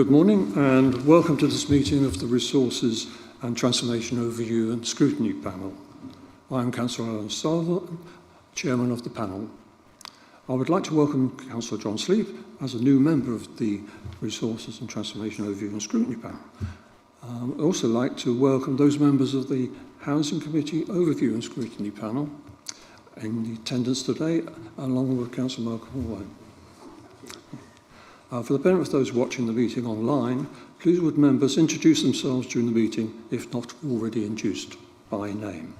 Good morning and welcome to this meeting of the Resources and Transformation Overview and Scrutiny Panel. I am Councillor Alan Sullivan, Chairman of the panel. I would like to welcome Councillor John Sleep as a new member of the Resources and Transformation Overview and Scrutiny Panel. I'd also like to welcome those members of the Housing Committee Overview and Scrutiny Panel in attendance today, along with Councillor Malcolm White. For the benefit of those watching the meeting online, please would members introduce themselves during the meeting, if not already introduced by name.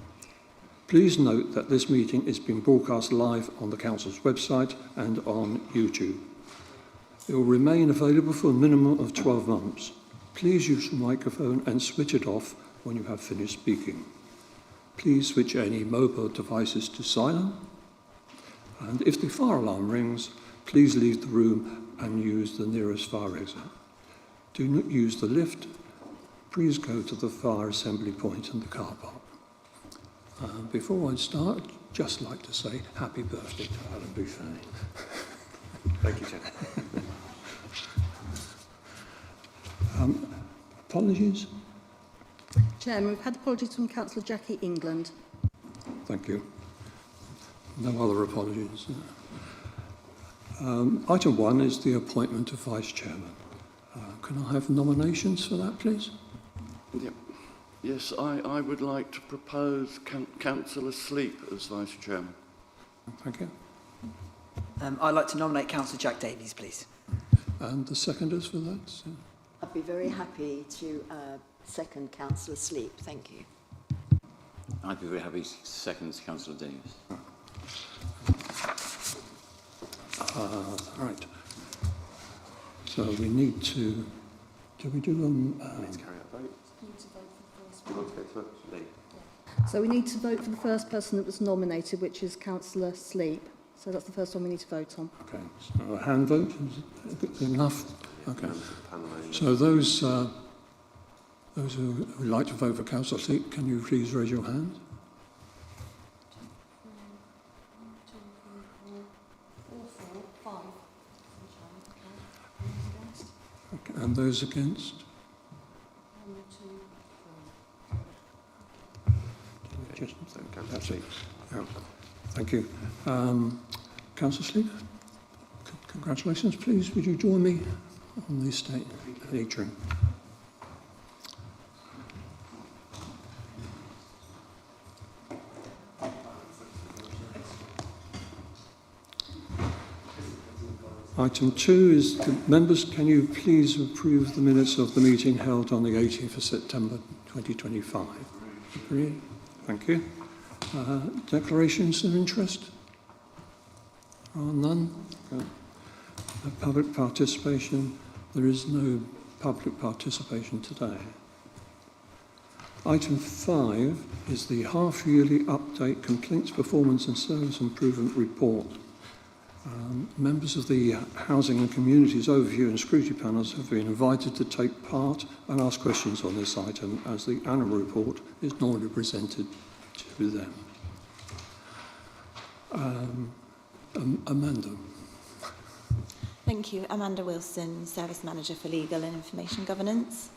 Please note that this meeting is being broadcast live on the Council's website and on YouTube. It will remain available for a minimum of 12 months. Please use your microphone and switch it off when you have finished speaking. Please switch any mobile devices to silent. And if the fire alarm rings, please leave the room and use the nearest fire exit. Do not use the lift. Please go to the fire assembly point in the car park. Before I start, I'd just like to say happy birthday to Alan Buffet. Thank you, Chair. Apologies? Chairman, we've had apologies from Councillor Jackie England. Thank you. No other apologies. Item 1 is the appointment of Vice Chairman. Can I have nominations for that, please? Yep. Yes, I would like to propose Councillor Sleep as Vice Chairman. Thank you. I'd like to nominate Councillor Jack Davies, please. And the seconders for that? I'd be very happy to second Councillor Sleep. Thank you. I'd be very happy to second Councillor Davies. Right. So we need to... Do we do Let's carry out a vote. So we need to vote for the first person that was nominated, which is Councillor Sleep. So that's the first one we need to vote on. Okay, so a hand vote, is it enough? Okay. So those who would like to vote for Councillor Sleep, can you please raise your hand? Okay, and those against? That's it. Yeah. Thank you. Councillor Sleep, congratulations. Please, would you join me on the state atrium? Item 2 is, members, can you please approve the minutes of the meeting held on the 18th of September 2025? Agree? Thank you. Declarations of interest? None? Okay. Public participation? There is no public participation today. Item 5 is the half-yearly update Complaints Performance and Service Improvement Report. Members of the Housing and Communities Overview and Scrutiny Panels have been invited to take part and ask questions on this item, as the annual report is normally presented to them. Amanda. Thank you. Amanda Wilson, Service Manager for Legal and Information Governance.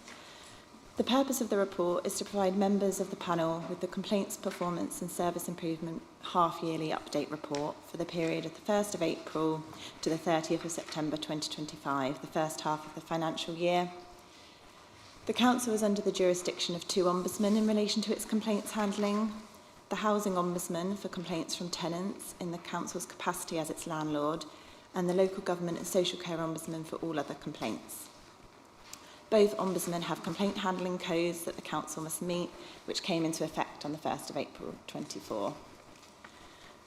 The purpose of the report is to provide members of the panel with the Complaints Performance and Service Improvement half-yearly update report for the period of the 1st of April to the 30th of September 2025, the first half of the financial year. The Council is under the jurisdiction of 2 ombudsmen in relation to its complaints handling: the Housing Ombudsman for complaints from tenants in the Council's capacity as its landlord, and the Local Government and Social Care Ombudsman for all other complaints. Both ombudsmen have complaint handling codes that the Council must meet, which came into effect on the 1st of April 24.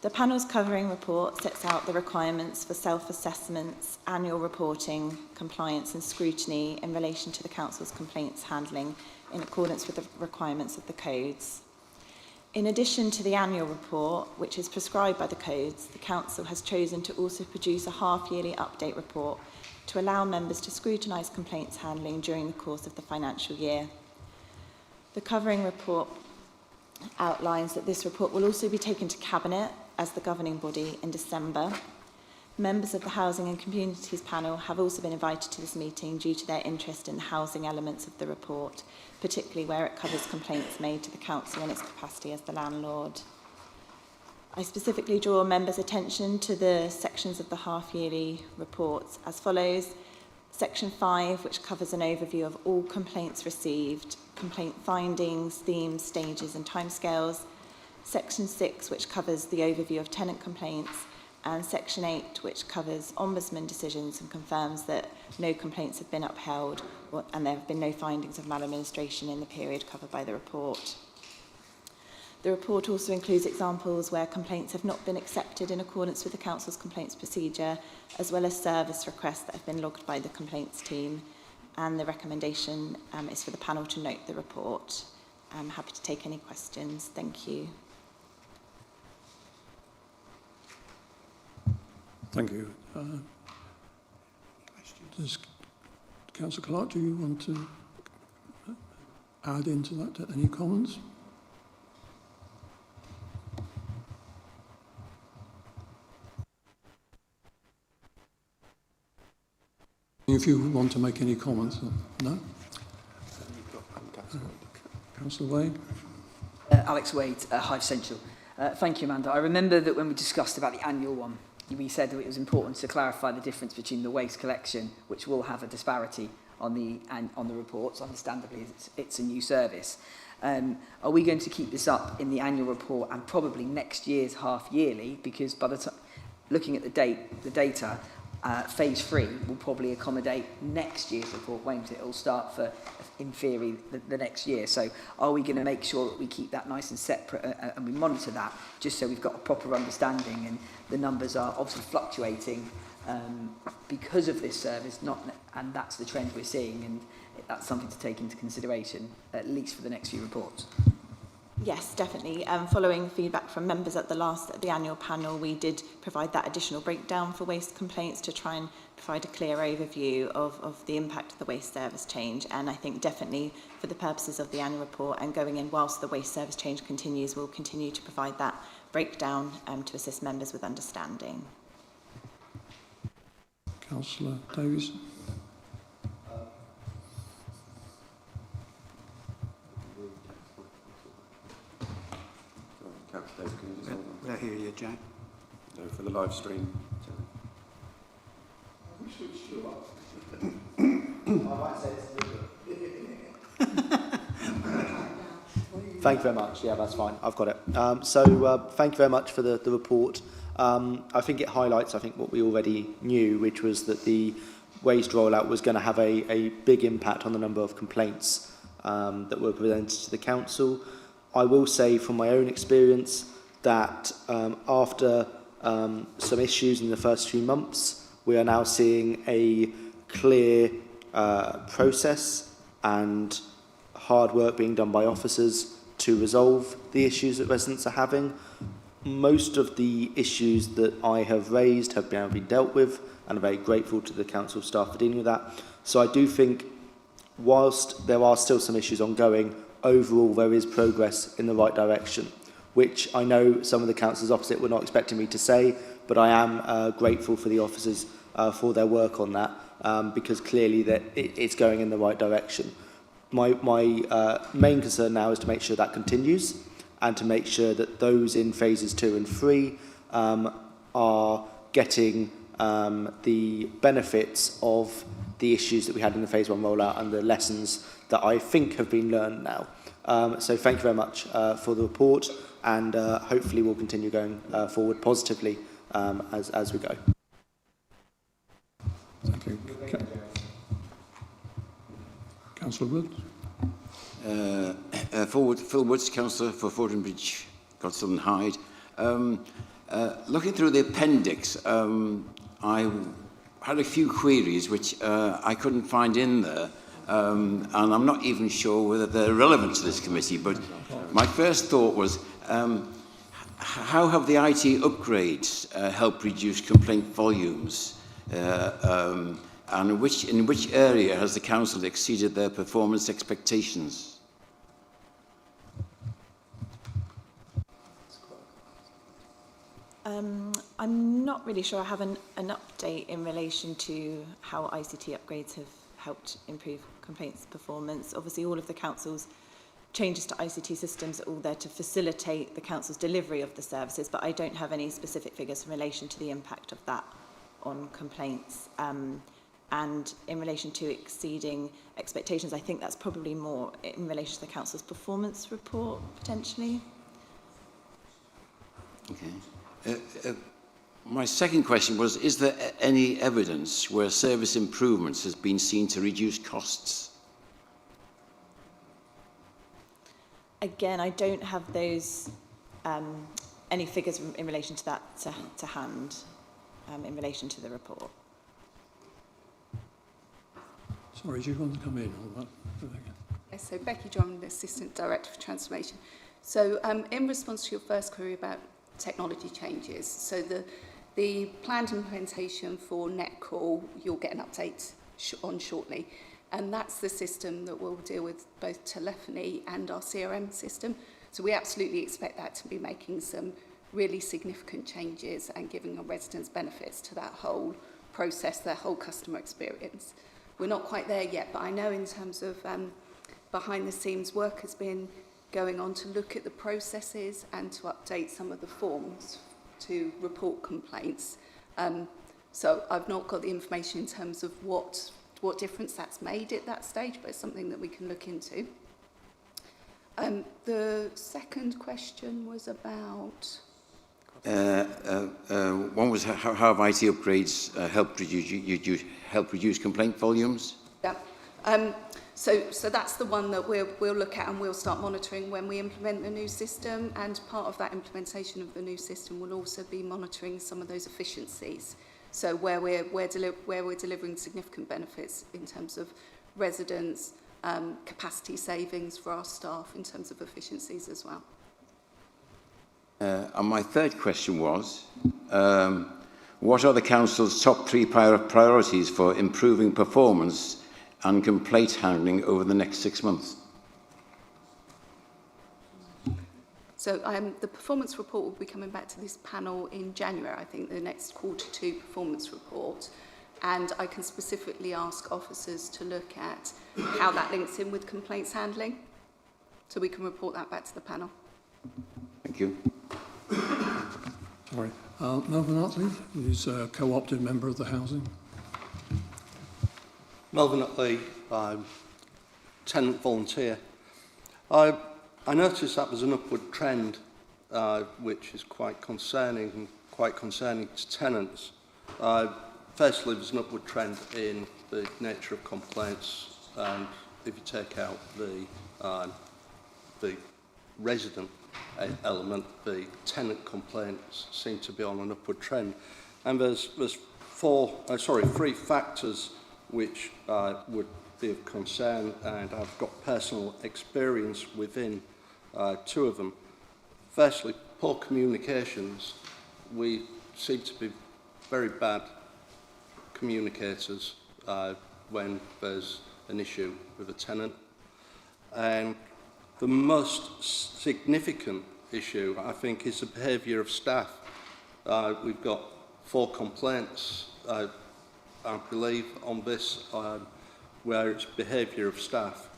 The panel's covering report sets out the requirements for self-assessments, annual reporting, compliance and scrutiny in relation to the Council's complaints handling in accordance with the requirements of the codes. In addition to the annual report, which is prescribed by the codes, the Council has chosen to also produce a half-yearly update report to allow members to scrutinise complaints handling during the course of the financial year. The covering report outlines that this report will also be taken to Cabinet as the governing body in December. Members of the Housing and Communities panel have also been invited to this meeting due to their interest in the housing elements of the report, particularly where it covers complaints made to the council in its capacity as the landlord. I specifically draw members' attention to the sections of the half-yearly reports as follows. Section 5, which covers an overview of all complaints received, complaint findings, themes, stages and timescales. Section 6, which covers the overview of tenant complaints, and Section 8, which covers Ombudsman decisions and confirms that no complaints have been upheld and there have been no findings of maladministration in the period covered by the report. The report also includes examples where complaints have not been accepted in accordance with the Council's complaints procedure, as well as service requests that have been logged by the complaints team. And the recommendation is for the panel to note the report. I'm happy to take any questions. Thank you. Thank you. Does Councillor Clark, do you want to add into that any comments? If you want to make any comments, no? Councillor Wade? Alex Wade, Hive Central. Thank you, Amanda. I remember that when we discussed about the annual one, we said that it was important to clarify the difference between the waste collection, which will have a disparity on the reports. Understandably, it's a new service. Are we going to keep this up in the annual report and probably next year's half yearly? Because by the time looking at the data, phase 3 will probably accommodate next year's report, won't it? It will start for, in theory, the next year. So are we going to make sure that we keep that nice and separate and we monitor that just so we've got a proper understanding, and the numbers are obviously fluctuating because of this service, and that's the trend we're seeing, and that's something to take into consideration, at least for the next few reports. Yes, definitely. Following feedback from members at the annual panel, we did provide that additional breakdown for waste complaints to try and provide a clear overview of the impact of the waste service change. And I think definitely for the purposes of the annual report and going in whilst the waste service change continues, we'll continue to provide that breakdown to assist members with understanding. Councillor Davies? Will I hear you, Jack? No, for the live stream. Thank you very much. Yeah, that's fine. I've got it. Thank you very much for the report. I think it highlights, what we already knew, which was that the waste rollout was going to have a big impact on the number of complaints that were presented to the council. I will say from my own experience that after some issues in the first few months, we are now seeing a clear process and hard work being done by officers to resolve the issues that residents are having. Most of the issues that I have raised have been dealt with, and I'm very grateful to the council staff for dealing with that. So I do think, whilst there are still some issues ongoing, overall there is progress in the right direction, which I know some of the councillors opposite were not expecting me to say, but I am grateful for the officers for their work on that, because clearly that it's going in the right direction. My main concern now is to make sure that continues, and to make sure that those in phases 2 and 3 are getting the benefits of the issues that we had in the phase 1 rollout and the lessons that I think have been learned now. So thank you very much for the report, and hopefully we'll continue going forward positively as we go. Thank you. Councillor Wood? Phil Woods, Councillor for Fordinbridge, Cotswold and Hyde. Looking through the appendix, I had a few queries which I couldn't find in there, and I'm not even sure whether they're relevant to this committee, but my first thought was, how have the IT upgrades helped reduce complaint volumes? And in which area has the council exceeded their performance expectations? I'm not really sure I have an update in relation to how ICT upgrades have helped improve complaints performance. Obviously, all of the council's changes to ICT systems are all there to facilitate the council's delivery of the services, but I don't have any specific figures in relation to the impact of that on complaints. And in relation to exceeding expectations, I think that's probably more in relation to the council's performance report, potentially. Okay. My second question was, is there any evidence where service improvements has been seen to reduce costs? Again, I don't have those, any figures in relation to that to hand, in relation to the report. Sorry, do you want to come in on that? Yes, so Becky Drummond, Assistant Director for Transformation. So in response to your first query about technology changes, so the planned implementation for NetCall, you'll get an update on shortly. And that's the system that will deal with both telephony and our CRM system. So we absolutely expect that to be making some really significant changes and giving our residents benefits to that whole process, their whole customer experience. We're not quite there yet, but I know in terms of behind the scenes work has been going on to look at the processes and to update some of the forms to report complaints. So I've not got the information in terms of what difference that's made at that stage, but it's something that we can look into. The second question was about... One was how have IT upgrades helped reduce complaint volumes? Yeah. So that's the one that we'll look at and we'll start monitoring when we implement the new system, and part of that implementation of the new system will also be monitoring some of those efficiencies. So where we're delivering significant benefits in terms of residents, capacity savings for our staff in terms of efficiencies as well. And my third question was, what are the Council's top 3 priorities for improving performance and complaint handling over the next 6 months? So the performance report will be coming back to this panel in January, I think, the next Q2 performance report. And I can specifically ask officers to look at how that links in with complaints handling, so we can report that back to the panel. Thank you. Sorry. Melvin Utley is a co-opted member of the Housing. Melvin Utley, tenant volunteer. I noticed that was an upward trend, which is quite concerning to tenants. Firstly, there's an upward trend in the nature of complaints, and if you take out the resident element, the tenant complaints seem to be on an upward trend. And there's 3 factors which would be of concern, and I've got personal experience within 2 of them. Firstly, poor communications. We seem to be very bad communicators when there's an issue with a tenant. And the most significant issue, I think, is the behaviour of staff. We've got 4 complaints, I believe, on this, where it's behaviour of staff.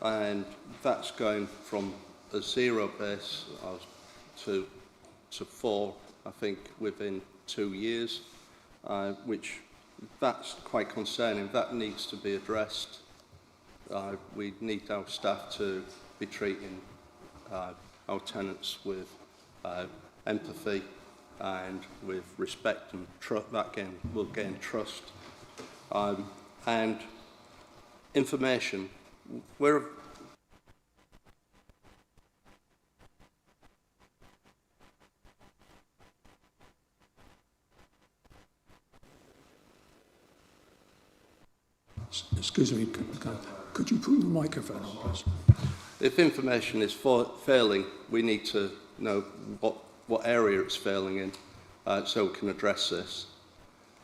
And that's going from a 0 base to 4, I think, within 2 years, which that's quite concerning. That needs to be addressed. We need our staff to be treating our tenants with empathy and with respect and trust. That again will gain trust. And information. Excuse me, could you put the microphone on, please? If information is failing, we need to know what area it's failing in, so we can address this.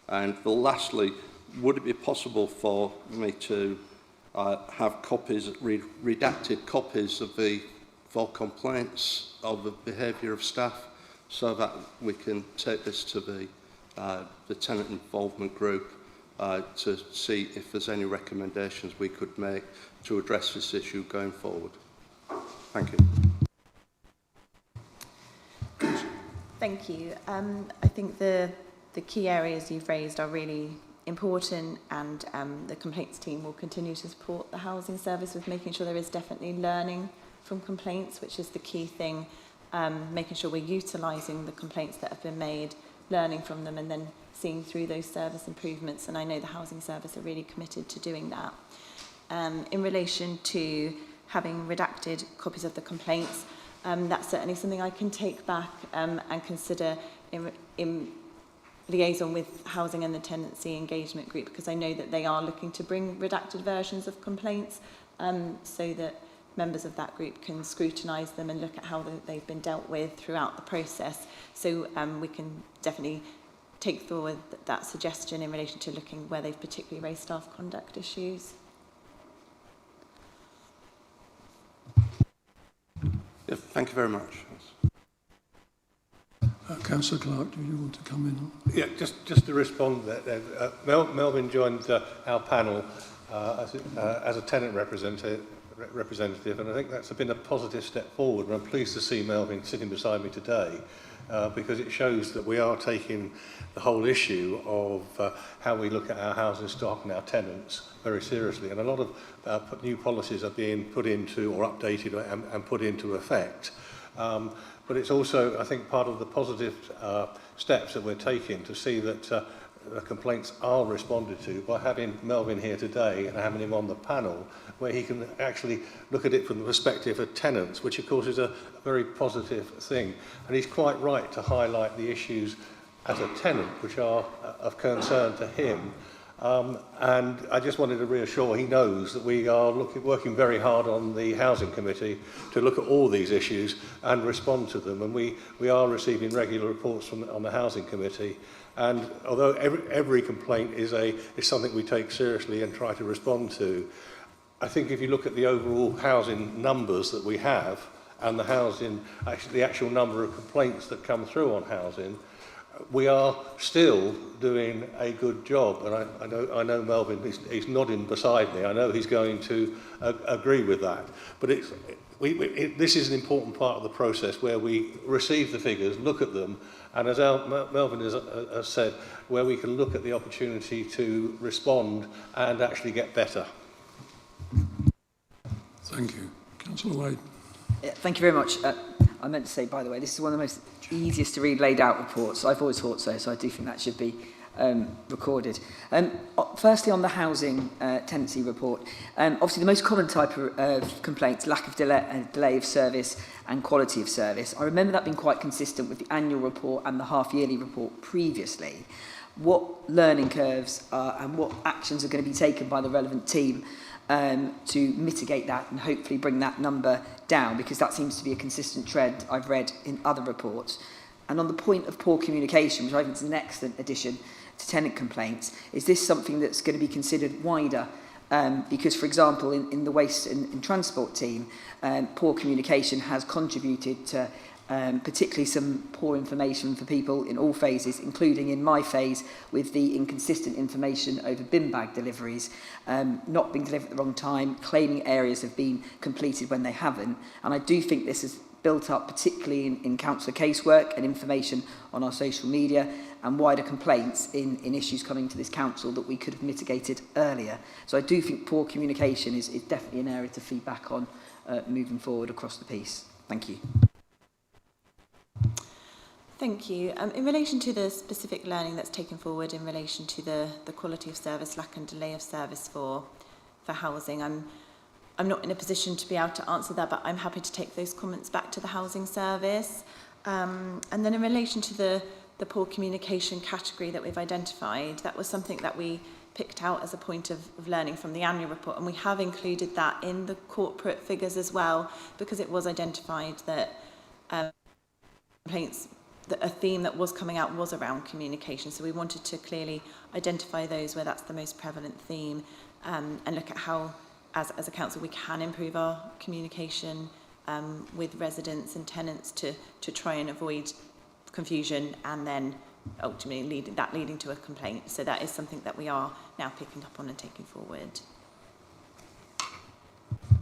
And lastly, would it be possible for me to have copies, redacted copies of the 4 complaints of the behaviour of staff, so that we can take this to the tenant involvement group to see if there's any recommendations we could make to address this issue going forward. Thank you. Thank you. I think the key areas you've raised are really important, and the complaints team will continue to support the housing service with making sure there is definitely learning from complaints, which is the key thing, making sure we're utilising the complaints that have been made, learning from them, and then seeing through those service improvements. And I know the housing service are really committed to doing that. In relation to having redacted copies of the complaints, that's certainly something I can take back and consider in liaison with housing and the tenancy engagement group, because I know that they are looking to bring redacted versions of complaints so that members of that group can scrutinise them and look at how they've been dealt with throughout the process. So we can definitely take forward that suggestion in relation to looking where they've particularly raised staff conduct issues. Yeah, thank you very much. Councillor Clark, do you want to come in? Yeah, just to respond there. Melvin joined our panel as a tenant representative, and I think that's been a positive step forward. And I'm pleased to see Melvin sitting beside me today because it shows that we are taking the whole issue of how we look at our housing stock and our tenants very seriously. And a lot of new policies are being put into or updated and put into effect. But it's also, I think, part of the positive steps that we're taking to see that the complaints are responded to by having Melvin here today and having him on the panel, where he can actually look at it from the perspective of tenants, which of course is a very positive thing. And he's quite right to highlight the issues as a tenant which are of concern to him. And I just wanted to reassure he knows that we are working very hard on the Housing Committee to look at all these issues and respond to them. And we are receiving regular reports on the Housing Committee. And although every complaint is something we take seriously and try to respond to, I think if you look at the overall housing numbers that we have and the actual number of complaints that come through on housing, we are still doing a good job. And I know Melvin, he's nodding beside me. I know he's going to agree with that. But this is an important part of the process where we receive the figures, look at them, and as Melvin has said, where we can look at the opportunity to respond and actually get better. Thank you. Councillor Wade. Thank you very much. I meant to say, by the way, this is one of the most easiest to read laid out reports. I've always thought so, so I do think that should be recorded. Firstly, on the housing tenancy report, obviously the most common type of complaints, lack of delay of service and quality of service. I remember that being quite consistent with the annual report and the half-yearly report previously. What learning curves and what actions are going to be taken by the relevant team to mitigate that and hopefully bring that number down, because that seems to be a consistent trend I've read in other reports. And on the point of poor communication, which I think is an excellent addition to tenant complaints, is this something that's going to be considered wider? Because, for example, in the waste and transport team, poor communication has contributed to particularly some poor information for people in all phases, including in my phase with the inconsistent information over bin bag deliveries, not being delivered at the wrong time, claiming areas have been completed when they haven't. And I do think this has built up particularly in councillor casework and information on our social media and wider complaints in issues coming to this council that we could have mitigated earlier. So I do think poor communication is definitely an area to feedback on moving forward across the piece. Thank you. Thank you. In relation to the specific learning that's taken forward in relation to the quality of service, lack and delay of service for housing, I'm not in a position to be able to answer that, but I'm happy to take those comments back to the housing service. And then in relation to the poor communication category that we've identified, that was something that we picked out as a point of learning from the annual report, and we have included that in the corporate figures as well, because it was identified that complaints, a theme that was coming out was around communication. So we wanted to clearly identify those where that's the most prevalent theme, and look at how, as a council, we can improve our communication with residents and tenants to try and avoid confusion and then ultimately leading to a complaint. So that is something that we are now picking up on and taking forward.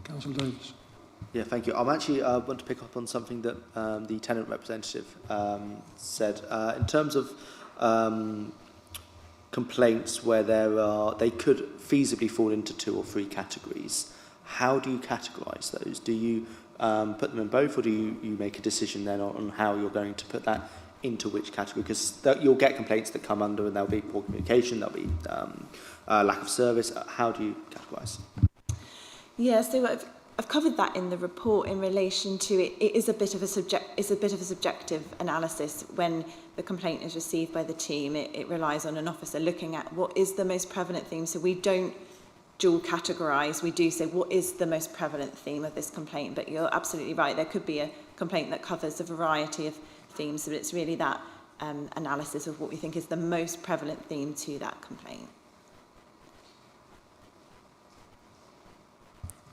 Councillor Davis. Yeah, thank you. I'm actually want to pick up on something that the tenant representative said. In terms of complaints where they could feasibly fall into 2 or 3 categories, how do you categorise those? Do you put them in both, or do you make a decision then on how you're going to put that into which category? Because you'll get complaints that come under, and there'll be poor communication, there'll be lack of service. How do you categorise? Yeah, so I've covered that in the report in relation to it is a bit of a subjective analysis. When the complaint is received by the team, it relies on an officer looking at what is the most prevalent theme. So we don't dual categorise. We do say what is the most prevalent theme of this complaint. But you're absolutely right. There could be a complaint that covers a variety of themes, but it's really that analysis of what we think is the most prevalent theme to that complaint.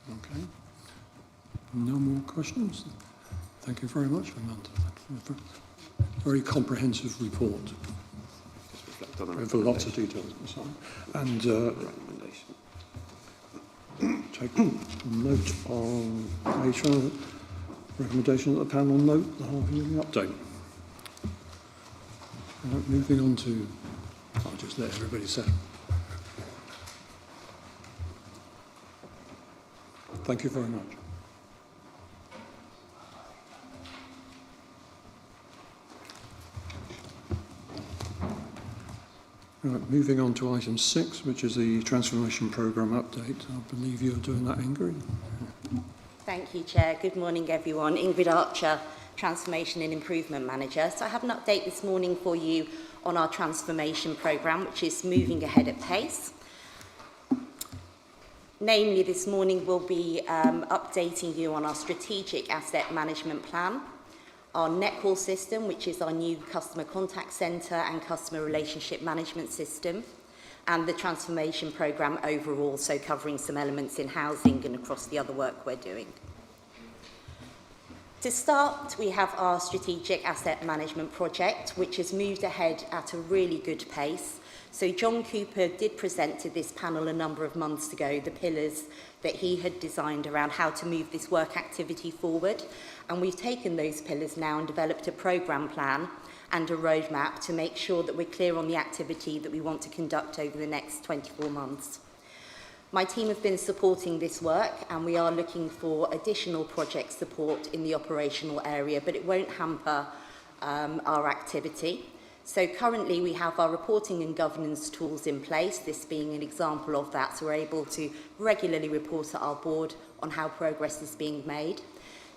Okay. No more questions? Thank you very much, Amanda. For a very comprehensive report. With lots of details and so on. And take note on later recommendation that the panel note the half-yearly update. Moving on to, I'll just let everybody settle. Thank you very much. Right, moving on to item 6, which is the transformation programme update. I believe you're doing that, Ingrid. Thank you, Chair. Good morning, everyone. Ingrid Archer, Transformation and Improvement Manager. So I have an update this morning for you on our transformation programme, which is moving ahead at pace. Namely, this morning we'll be updating you on our strategic asset management plan, our NetCall system, which is our new customer contact centre and customer relationship management system, and the transformation programme overall, so covering some elements in housing and across the other work we're doing. To start, we have our strategic asset management project, which has moved ahead at a really good pace. So John Cooper did present to this panel a number of months ago the pillars that he had designed around how to move this work activity forward. And we've taken those pillars now and developed a programme plan and a roadmap to make sure that we're clear on the activity that we want to conduct over the next 24 months. My team have been supporting this work, and we are looking for additional project support in the operational area, but it won't hamper our activity. So currently we have our reporting and governance tools in place, this being an example of that, so we're able to regularly report at our board on how progress is being made.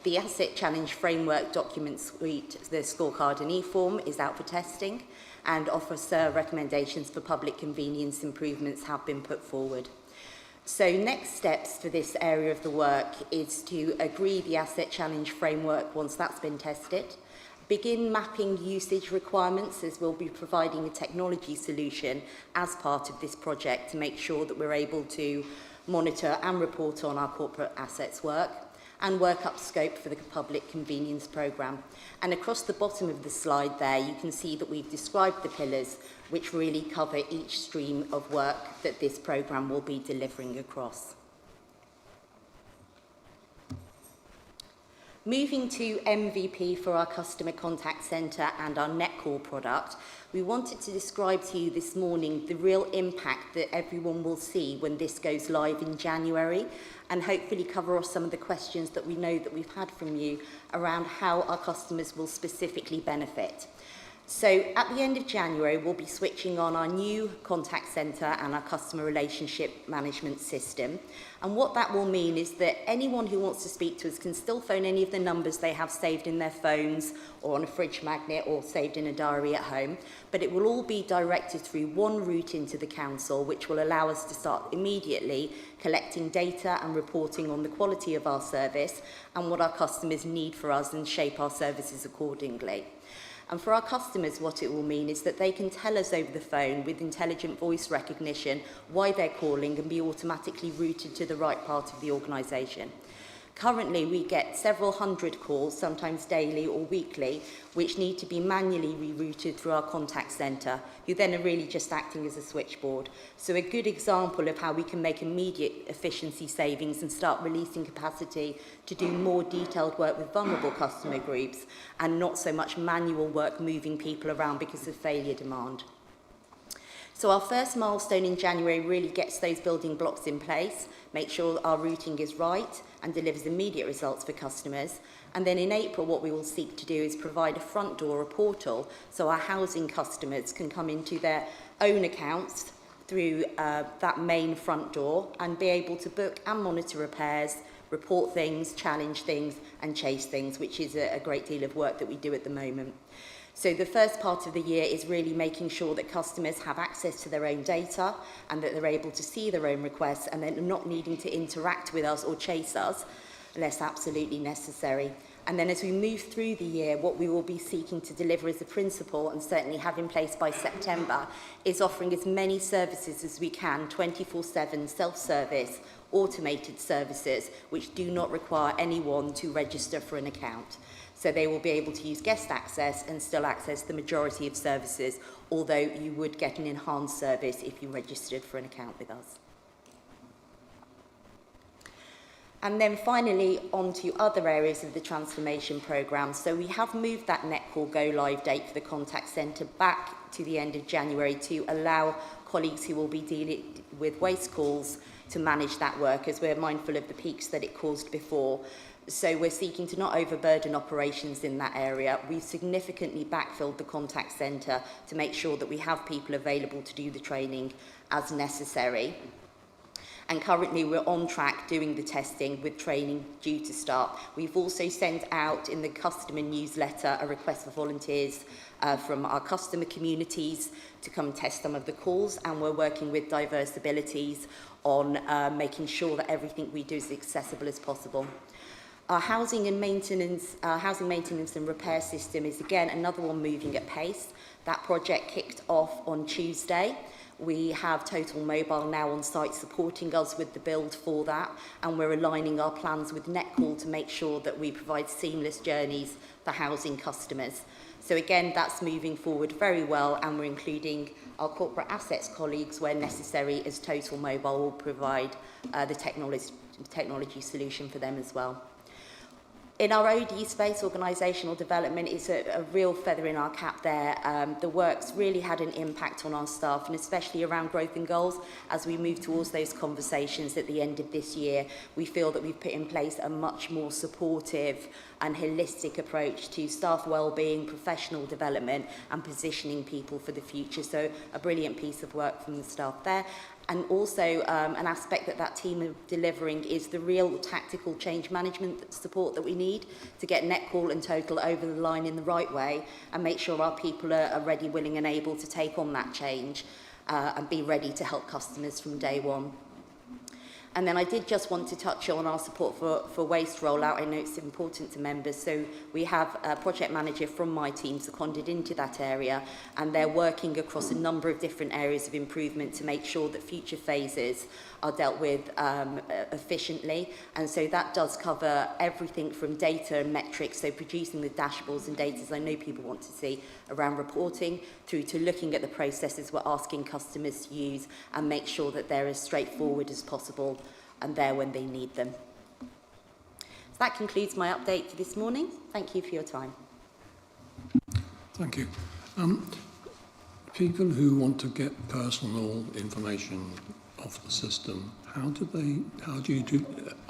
The Asset Challenge Framework document suite, the scorecard and e-form, is out for testing, and officer recommendations for public convenience improvements have been put forward. So next steps for this area of the work is to agree the Asset Challenge Framework once that's been tested, begin mapping usage requirements, as we'll be providing a technology solution as part of this project to make sure that we're able to monitor and report on our corporate assets work, and work up scope for the public convenience programme. And across the bottom of the slide there, you can see that we've described the pillars which really cover each stream of work that this programme will be delivering across. Moving to MVP for our customer contact centre and our NetCall product, we wanted to describe to you this morning the real impact that everyone will see when this goes live in January, and hopefully cover off some of the questions that we know that we've had from you around how our customers will specifically benefit. So at the end of January, we'll be switching on our new contact centre and our customer relationship management system. And what that will mean is that anyone who wants to speak to us can still phone any of the numbers they have saved in their phones or on a fridge magnet or saved in a diary at home. But it will all be directed through one route into the council, which will allow us to start immediately collecting data and reporting on the quality of our service and what our customers need for us, and shape our services accordingly. And for our customers, what it will mean is that they can tell us over the phone with intelligent voice recognition why they're calling and be automatically routed to the right part of the organisation. Currently, we get several hundred calls, sometimes daily or weekly, which need to be manually rerouted through our contact centre, who then are really just acting as a switchboard. So a good example of how we can make immediate efficiency savings and start releasing capacity to do more detailed work with vulnerable customer groups and not so much manual work moving people around because of failure demand. So our first milestone in January really gets those building blocks in place, make sure our routing is right and delivers immediate results for customers. And then in April, what we will seek to do is provide a front door, a portal, so our housing customers can come into their own accounts through that main front door and be able to book and monitor repairs, report things, challenge things and chase things, which is a great deal of work that we do at the moment. So the first part of the year is really making sure that customers have access to their own data and that they're able to see their own requests and then not needing to interact with us or chase us unless absolutely necessary. And then as we move through the year, what we will be seeking to deliver as a principle and certainly have in place by September is offering as many services as we can, 24/7 self-service, automated services, which do not require anyone to register for an account. So they will be able to use guest access and still access the majority of services, although you would get an enhanced service if you registered for an account with us. And then finally, on to other areas of the transformation programme. So we have moved that Netcall go live date for the contact centre back to the end of January to allow colleagues who will be dealing with waste calls to manage that work, as we're mindful of the peaks that it caused before. So we're seeking to not overburden operations in that area. We've significantly backfilled the contact centre to make sure that we have people available to do the training as necessary. And currently we're on track doing the testing with training due to start. We've also sent out in the customer newsletter a request for volunteers from our customer communities to come and test some of the calls, and we're working with diverse abilities on making sure that everything we do is accessible as possible. Our housing maintenance and repair system is again another one moving at pace. That project kicked off on Tuesday. We have Total Mobile now on site supporting us with the build for that, and we're aligning our plans with Netcall to make sure that we provide seamless journeys for housing customers. So again, that's moving forward very well, and we're including our corporate assets colleagues where necessary, as Total Mobile will provide the technology solution for them as well. In our OD space, organisational development is a real feather in our cap there. The work's really had an impact on our staff, and especially around growth and goals. As we move towards those conversations at the end of this year, we feel that we've put in place a much more supportive and holistic approach to staff wellbeing, professional development and positioning people for the future. So a brilliant piece of work from the staff there. And also an aspect that team are delivering is the real tactical change management support that we need to get Netcall and Total over the line in the right way and make sure our people are ready, willing and able to take on that change and be ready to help customers from day one. And then I did just want to touch on our support for waste rollout. I know it's important to members. So we have a project manager from my team seconded into that area, and they're working across a number of different areas of improvement to make sure that future phases are dealt with efficiently. And so that does cover everything from data and metrics, so producing the dashboards and data I know people want to see around reporting, through to looking at the processes we're asking customers to use and make sure that they're as straightforward as possible and there when they need them. So that concludes my update for this morning. Thank you for your time. Thank you. People who want to get personal information off the system, how do you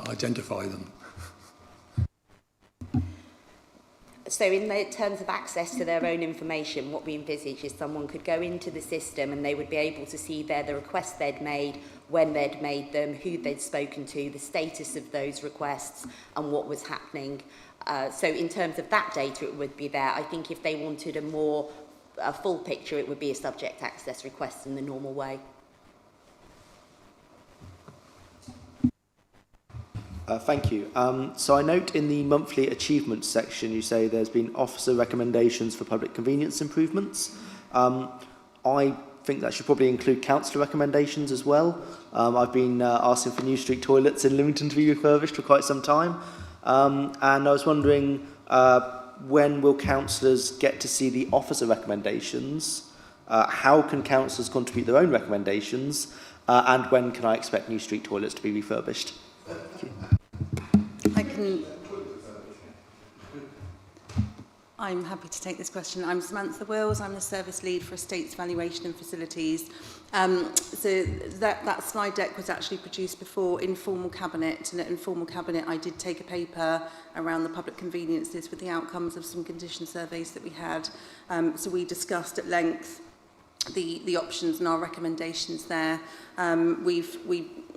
identify them? So in the terms of access to their own information, what we envisage is someone could go into the system and they would be able to see there the requests they'd made, when they'd made them, who they'd spoken to, the status of those requests and what was happening. So in terms of that data, it would be there. I think if they wanted a full picture, it would be a subject access request in the normal way. Thank you. So I note in the monthly achievements section, you say there's been officer recommendations for public convenience improvements. I think that should probably include councillor recommendations as well. I've been asking for New Street toilets in Lymington to be refurbished for quite some time. And I was wondering, when will councillors get to see the officer recommendations? How can councillors contribute their own recommendations? And when can I expect New Street toilets to be refurbished? I'm happy to take this question. I'm Samantha Wills. I'm the Service Lead for Estates Valuation and Facilities. So that slide deck was actually produced before informal cabinet, and at informal cabinet I did take a paper around the public conveniences with the outcomes of some condition surveys that we had. So we discussed at length the options and our recommendations there.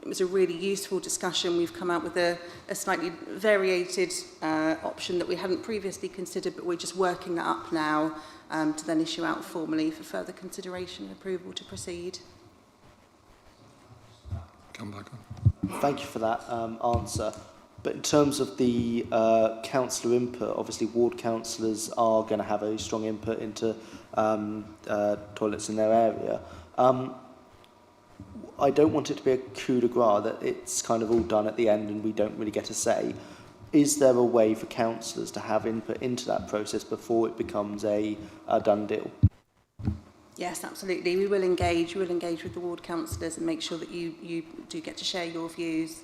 It was a really useful discussion. We've come out with a slightly variated option that we hadn't previously considered, but we're just working that up now to then issue out formally for further consideration and approval to proceed. Come back on. Thank you for that answer. But in terms of the councillor input, obviously ward councillors are going to have a strong input into toilets in their area. I don't want it to be a coup de grace that it's kind of all done at the end and we don't really get a say. Is there a way for councillors to have input into that process before it becomes a done deal? Yes, absolutely. We will engage with the ward councillors and make sure that you do get to share your views.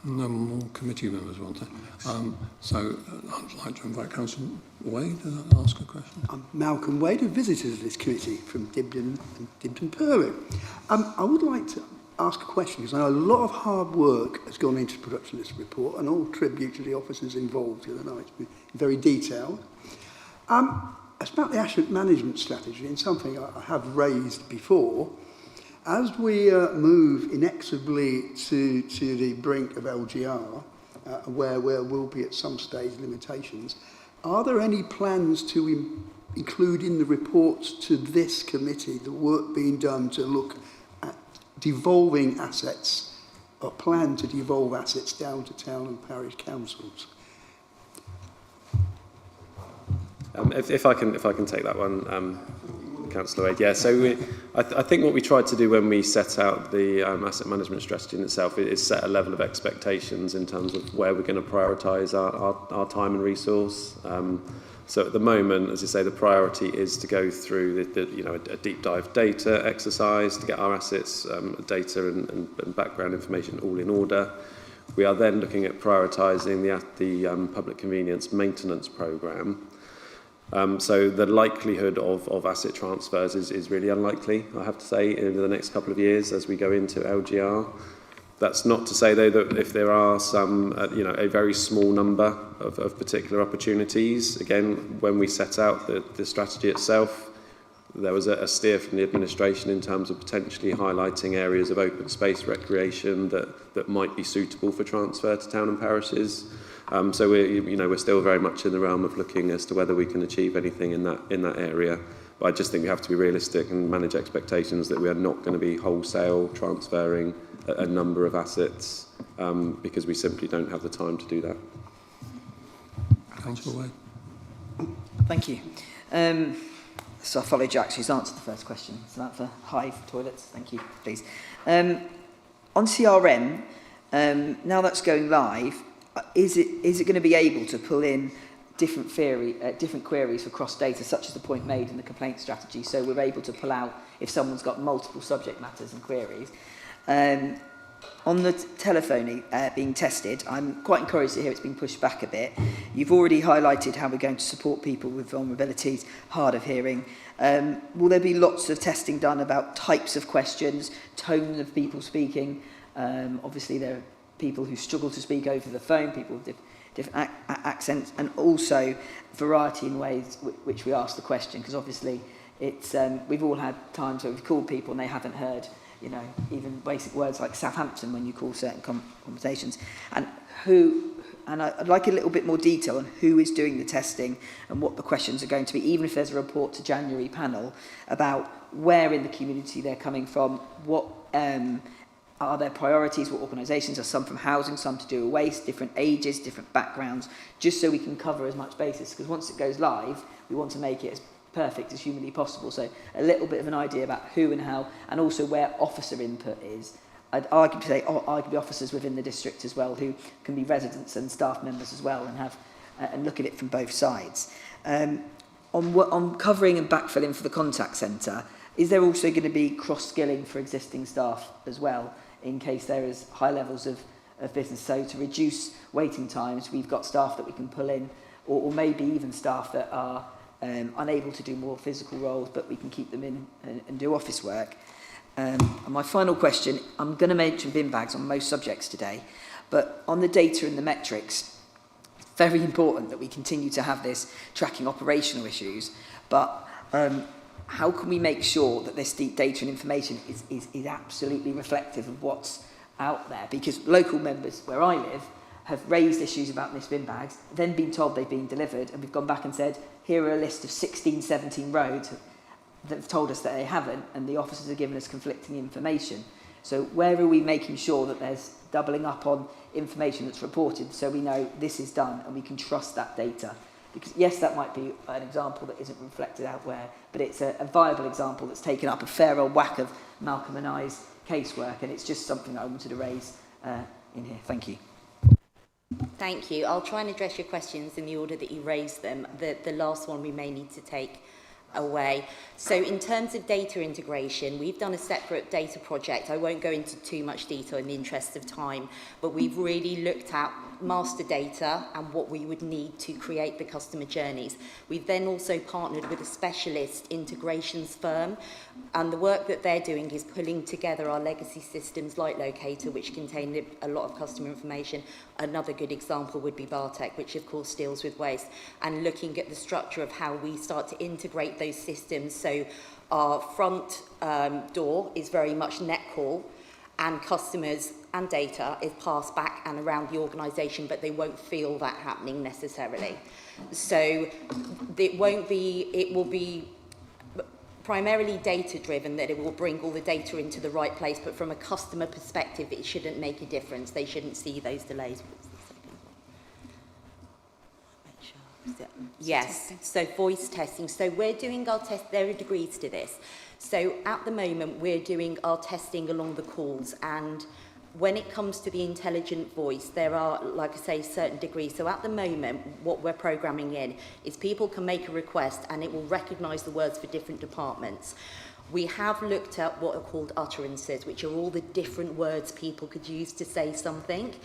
No more committee members want to. So I'd like to invite Councillor Wade to ask a question. I'm Malcolm Wade, a visitor to this committee from Dibden and Dibden Perwick. I would like to ask a question because I know a lot of hard work has gone into the production of this report, and all tribute to the officers involved here tonight. It's been very detailed. It's about the asset management strategy, and something I have raised before. As we move inexorably to the brink of LGR, where there will be at some stage limitations, are there any plans to include in the reports to this committee the work being done to look at devolving assets, or plan to devolve assets down to town and parish councils? If I can take that one, Councillor Wade. Yeah, so I think what we tried to do when we set out the asset management strategy in itself is set a level of expectations in terms of where we're going to prioritise our time and resource. So at the moment, as I say, the priority is to go through a deep dive data exercise to get our assets, data and background information all in order. We are then looking at prioritising the public convenience maintenance programme. So the likelihood of asset transfers is really unlikely, I have to say, in the next couple of years as we go into LGR. That's not to say, though, that if there are some, a very small number of particular opportunities, again, when we set out the strategy itself, there was a steer from the administration in terms of potentially highlighting areas of open space recreation that might be suitable for transfer to town and parishes. So we're still very much in the realm of looking as to whether we can achieve anything in that area. But I just think we have to be realistic and manage expectations that we are not going to be wholesale transferring a number of assets because we simply don't have the time to do that. Councillor Wade. Thank you. So I follow Jack's, who's answered the first question. So that's for Hive toilets. Thank you, please. On CRM, now that's going live, is it going to be able to pull in different queries for cross data, such as the point made in the complaint strategy, so we're able to pull out if someone's got multiple subject matters and queries? On the telephony being tested, I'm quite encouraged to hear it's been pushed back a bit. You've already highlighted how we're going to support people with vulnerabilities, hard of hearing. Will there be lots of testing done about types of questions, tone of people speaking? Obviously, there are people who struggle to speak over the phone, people with different accents, and also variety in ways which we ask the question, because obviously it's we've all had times where we've called people and they haven't heard, even basic words like Southampton when you call certain conversations. And I'd like a little bit more detail on who is doing the testing and what the questions are going to be, even if there's a report to January panel about where in the community they're coming from, what are their priorities, what organisations are, some from housing, some to do with waste, different ages, different backgrounds, just so we can cover as much basis, because once it goes live, we want to make it as perfect as humanly possible. So a little bit of an idea about who and how, and also where officer input is. I'd argue to say arguably officers within the district as well, who can be residents and staff members as well, and have and look at it from both sides. On covering and backfilling for the contact centre, is there also going to be cross-skilling for existing staff as well, in case there is high levels of business? So to reduce waiting times, we've got staff that we can pull in, or maybe even staff that are unable to do more physical roles, but we can keep them in and do office work. And my final question, I'm going to mention bin bags on most subjects today, but on the data and the metrics, it's very important that we continue to have this tracking operational issues, but how can we make sure that this data and information is absolutely reflective of what's out there? Because local members where I live have raised issues about missed bin bags, then been told they've been delivered, and we've gone back and said, here are a list of 16, 17 roads that have told us that they haven't, and the officers are giving us conflicting information. So where are we making sure that there's doubling up on information that's reported, so we know this is done and we can trust that data? Because yes, that might be an example that isn't reflected out where, but it's a viable example that's taken up a fair old whack of Malcolm and I's casework, and it's just something I wanted to raise in here. Thank you. Thank you. I'll try and address your questions in the order that you raised them. The last one we may need to take away. So in terms of data integration, we've done a separate data project. I won't go into too much detail in the interest of time, but we've really looked at master data and what we would need to create the customer journeys. We've then also partnered with a specialist integrations firm, and the work that they're doing is pulling together our legacy systems like Locator, which contain a lot of customer information. Another good example would be Bartek, which of course deals with waste, and looking at the structure of how we start to integrate those systems. So our front door is very much net call, and customers and data is passed back and around the organisation, but they won't feel that happening necessarily. So it will be primarily data driven, that it will bring all the data into the right place, but from a customer perspective it shouldn't make a difference. They shouldn't see those delays. Yes, so voice testing. So we're doing our test, there are degrees to this. So at the moment we're doing our testing along the calls, and when it comes to the intelligent voice, there are, like I say, certain degrees. So at the moment, what we're programming in is people can make a request and it will recognise the words for different departments. We have looked at what are called utterances, which are all the different words people could use to say something.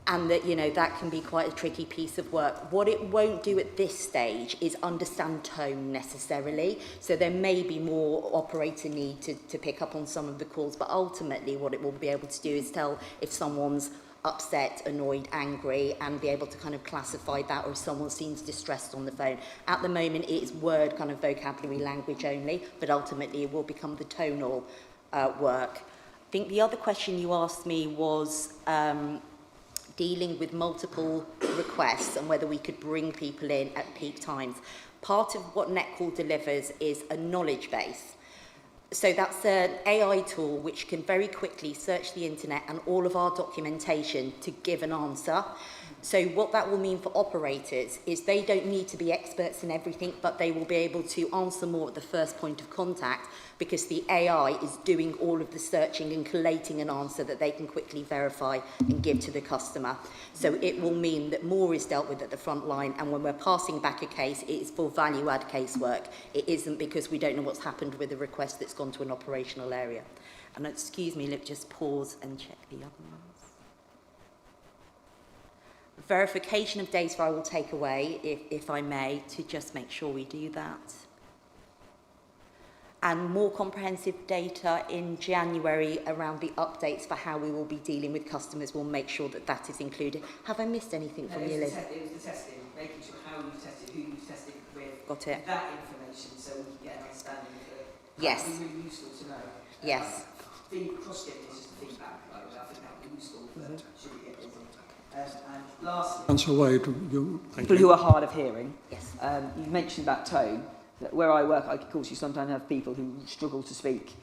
And that, you know, that can be quite a tricky piece of work. What it won't do at this stage is understand tone necessarily. So there may be more operator need to pick up on some of the calls, but ultimately what it will be able to do is tell if someone's upset, annoyed, angry, and be able to kind of classify that, or if someone seems distressed on the phone. At the moment it is word kind of vocabulary language only, but ultimately it will become the tonal work. I think the other question you asked me was dealing with multiple requests and whether we could bring people in at peak times. Part of what Netcall delivers is a knowledge base. So that's an AI tool which can very quickly search the internet and all of our documentation to give an answer. So what that will mean for operators is they don't need to be experts in everything, but they will be able to answer more at the first point of contact, because the AI is doing all of the searching and collating an answer that they can quickly verify and give to the customer. So it will mean that more is dealt with at the front line, and when we're passing back a case, it is for value-add casework. It isn't because we don't know what's happened with a request that's gone to an operational area. And excuse me, let's just pause and check the other ones. Verification of data I will take away, if I may, to just make sure we do that. And more comprehensive data in January around the updates for how we will be dealing with customers. We'll make sure that that is included. Have I missed anything from you, Liz? It was the testing, making sure how you've tested, who you've tested with. Got it. That information, so we can get an understanding of it. Yes. That would be really useful to know. Yes. Cross-getting is just the feedback. I think that would be useful for should we get busy. And lastly, Councillor Wade, people who are hard of hearing. Yes. You mentioned about tone. That where I work, of course, you sometimes have people who struggle to speak,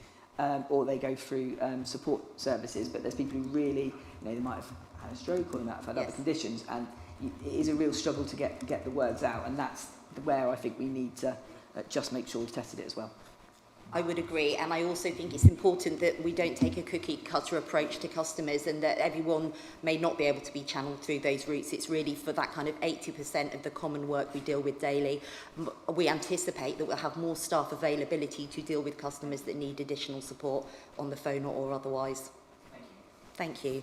or they go through support services. But there's people who really, you know, they might have had a stroke or they might have had other conditions, and it is a real struggle to get the words out, and that's where I think we need to just make sure we've tested it as well. I would agree, and I also think it's important that we don't take a cookie-cutter approach to customers and that everyone may not be able to be channeled through those routes. It's really for that kind of 80% of the common work we deal with daily. We anticipate that we'll have more staff availability to deal with customers that need additional support on the phone or otherwise. Thank you.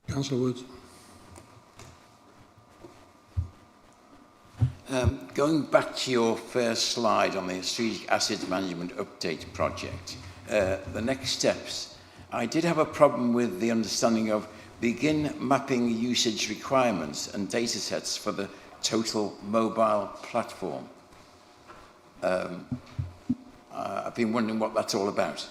Councillor Woods. Going back to your first slide on the Strategic Asset Management Update project, the next steps, I did have a problem with the understanding of begin mapping usage requirements and data sets for the total mobile platform. I've been wondering what that's all about.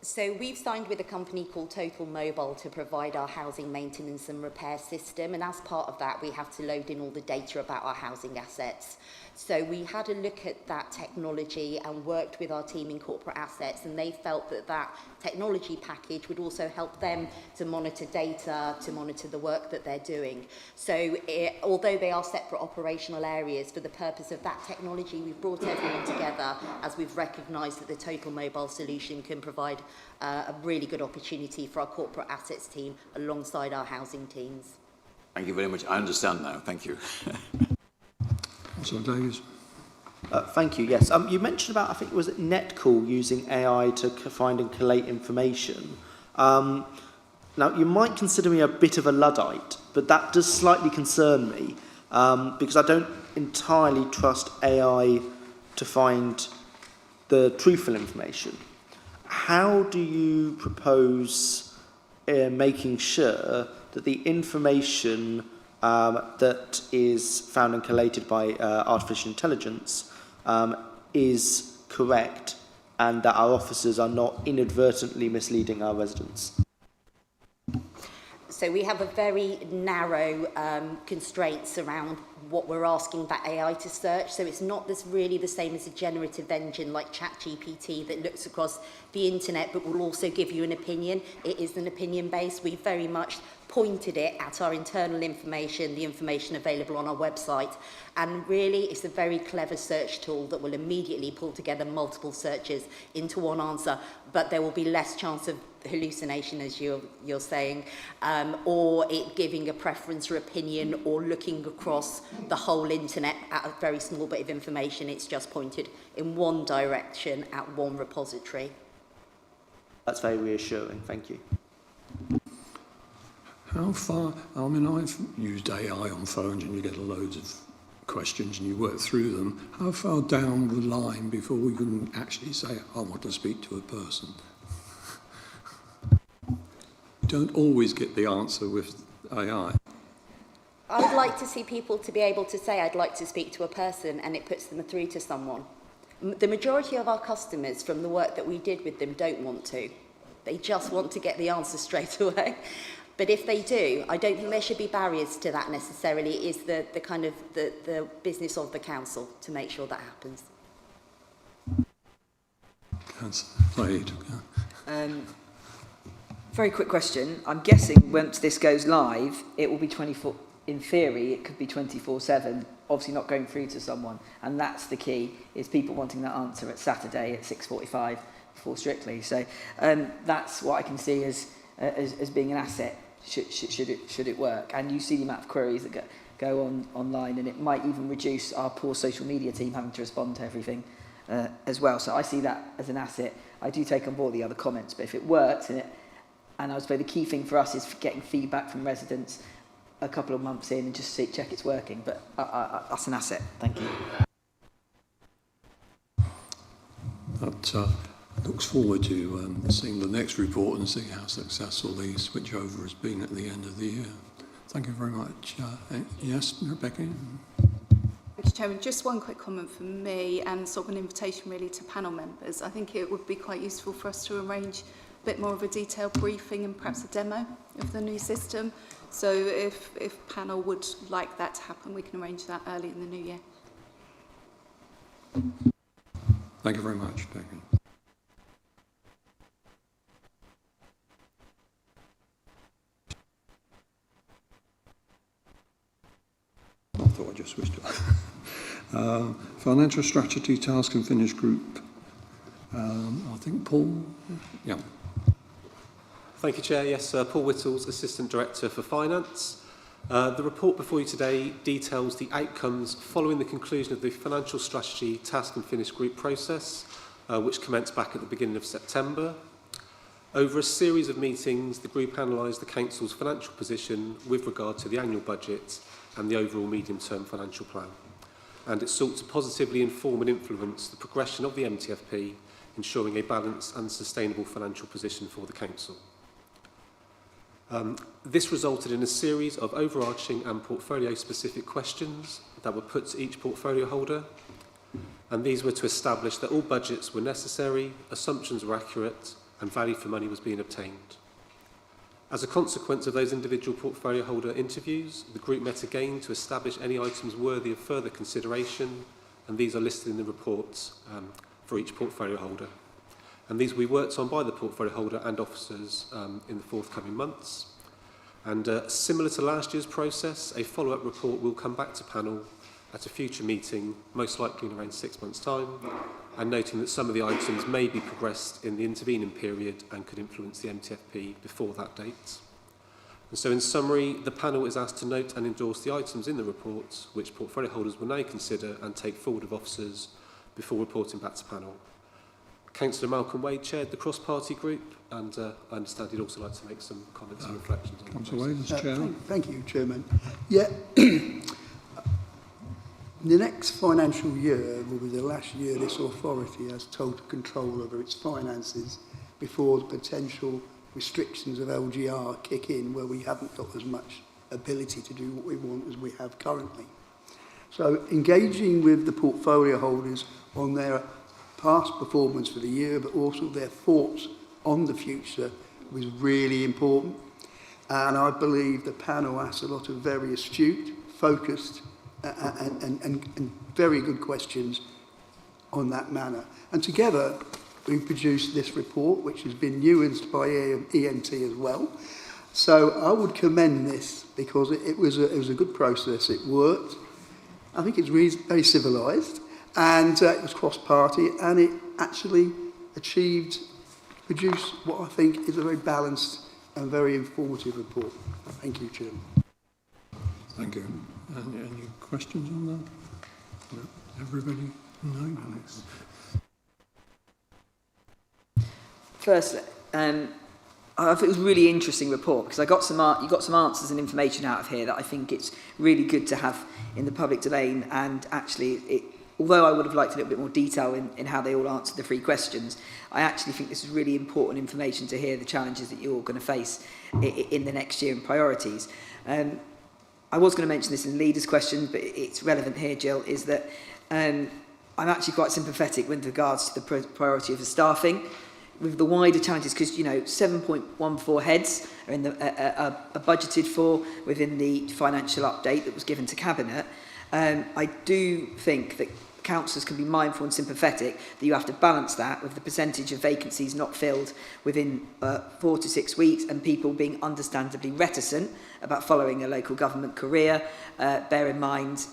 So we've signed with a company called Total Mobile to provide our housing maintenance and repair system, and as part of that we have to load in all the data about our housing assets. So we had a look at that technology and worked with our team in corporate assets, and they felt that that technology package would also help them to monitor data, to monitor the work that they're doing. So although they are separate operational areas, for the purpose of that technology we've brought everyone together as we've recognised that the Total Mobile solution can provide a really good opportunity for our corporate assets team alongside our housing teams. Thank you very much. I understand now. Thank you. Councillor Davies. Thank you. Yes. You mentioned about, I think it was Netcall using AI to find and collate information. Now, you might consider me a bit of a Luddite, but that does slightly concern me because I don't entirely trust AI to find the truthful information. How do you propose making sure that the information that is found and collated by artificial intelligence is correct and that our officers are not inadvertently misleading our residents? So we have a very narrow constraints around what we're asking that AI to search. So it's not really the same as a generative engine like ChatGPT that looks across the internet but will also give you an opinion. It is an opinion based. We very much pointed it at our internal information, the information available on our website. And really, it's a very clever search tool that will immediately pull together multiple searches into one answer, but there will be less chance of hallucination, as you're saying, or it giving a preference or opinion or looking across the whole internet at a very small bit of information. It's just pointed in one direction at one repository. That's very reassuring. Thank you. How far, I mean, I've used AI on phones and you get loads of questions and you work through them. How far down the line before we can actually say, I want to speak to a person? You don't always get the answer with AI. I would like to see people to be able to say, I'd like to speak to a person, and it puts them through to someone. The majority of our customers from the work that we did with them don't want to. They just want to get the answer straight away. But if they do, I don't think there should be barriers to that necessarily. It is the kind of the business of the council to make sure that happens. Very quick question. I'm guessing once this goes live, it will be 24. In theory, it could be 24/7. Obviously, not going through to someone, and that's the key. Is people wanting that answer at Saturday at 6:45 before Strictly. So that's what I can see as being an asset. Should it work? And you see the amount of queries that go on online, and it might even reduce our poor social media team having to respond to everything as well. So I see that as an asset. I do take on board the other comments, but if it works, and I would say the key thing for us is getting feedback from residents a couple of months in and just check it's working. But that's an asset. Thank you. That looks forward to seeing the next report and seeing how successful the switchover has been at the end of the year. Thank you very much. Yes, Becky? Thank you, Chairman. Just one quick comment from me and sort of an invitation really to panel members. I think it would be quite useful for us to arrange a bit more of a detailed briefing and perhaps a demo of the new system. So if panel would like that to happen, we can arrange that early in the new year. Thank you very much, Becky. thought I just switched it. Financial Strategy Task and Finish Group. I think Paul. Yeah. Thank you, Chair. Yes, Paul Whittles, Assistant Director for Finance. The report before you today details the outcomes following the conclusion of the Financial Strategy Task and Finish Group process, which commenced back at the beginning of September. Over a series of meetings, the group analysed the Council's financial position with regard to the annual budget and the overall medium-term financial plan. And it sought to positively inform and influence the progression of the MTFP, ensuring a balanced and sustainable financial position for the Council. This resulted in a series of overarching and portfolio-specific questions that were put to each portfolio holder, and these were to establish that all budgets were necessary, assumptions were accurate, and value for money was being obtained. As a consequence of those individual portfolio holder interviews, the group met again to establish any items worthy of further consideration, and these are listed in the reports for each portfolio holder. And these will be worked on by the portfolio holder and officers in the forthcoming months. And similar to last year's process, a follow-up report will come back to panel at a future meeting, most likely in around 6 months' time, and noting that some of the items may be progressed in the intervening period and could influence the MTFP before that date. And so in summary, the panel is asked to note and endorse the items in the report, which portfolio holders will now consider and take forward of officers before reporting back to panel. Councillor Malcolm Wade chaired the cross-party group, and I understand he'd also like to make some comments and reflections on Councillor Wade, as Chair. Thank you, Chairman. Yeah, the next financial year will be the last year this authority has total control over its finances before the potential restrictions of LGR kick in, where we haven't got as much ability to do what we want as we have currently. So engaging with the portfolio holders on their past performance for the year, but also their thoughts on the future was really important. And I believe the panel asked a lot of very astute, focused and very good questions on that manner. And together we produced this report, which has been nuanced by ENT as well. So I would commend this because it was a good process. It worked. I think it's very civilised. And it was cross-party, and it actually produced what I think is a very balanced and very informative report. Thank you, Chairman. Thank you. Any questions on that? No? Everybody? No? Firstly, I thought it was a really interesting report because you got some answers and information out of here that I think it's really good to have in the public domain, and actually although I would have liked a little bit more detail in how they all answered the 3 questions, I actually think this is really important information to hear the challenges that you're going to face in the next year and priorities. I was going to mention this in leaders' questions, but it's relevant here, Jill, is that I'm actually quite sympathetic with regards to the priority of the staffing, with the wider challenges, because 7.14 heads are budgeted for within the financial update that was given to Cabinet. I do think that councillors can be mindful and sympathetic that you have to balance that with the percentage of vacancies not filled within 4 to 6 weeks, and people being understandably reticent about following a local government career. Bear in mind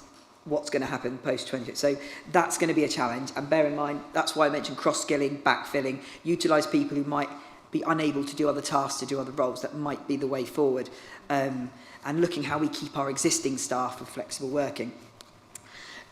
what's going to happen post-20. So that's going to be a challenge, and bear in mind that's why I mentioned cross-skilling, backfilling, utilise people who might be unable to do other tasks, to do other roles. That might be the way forward, and looking how we keep our existing staff with flexible working.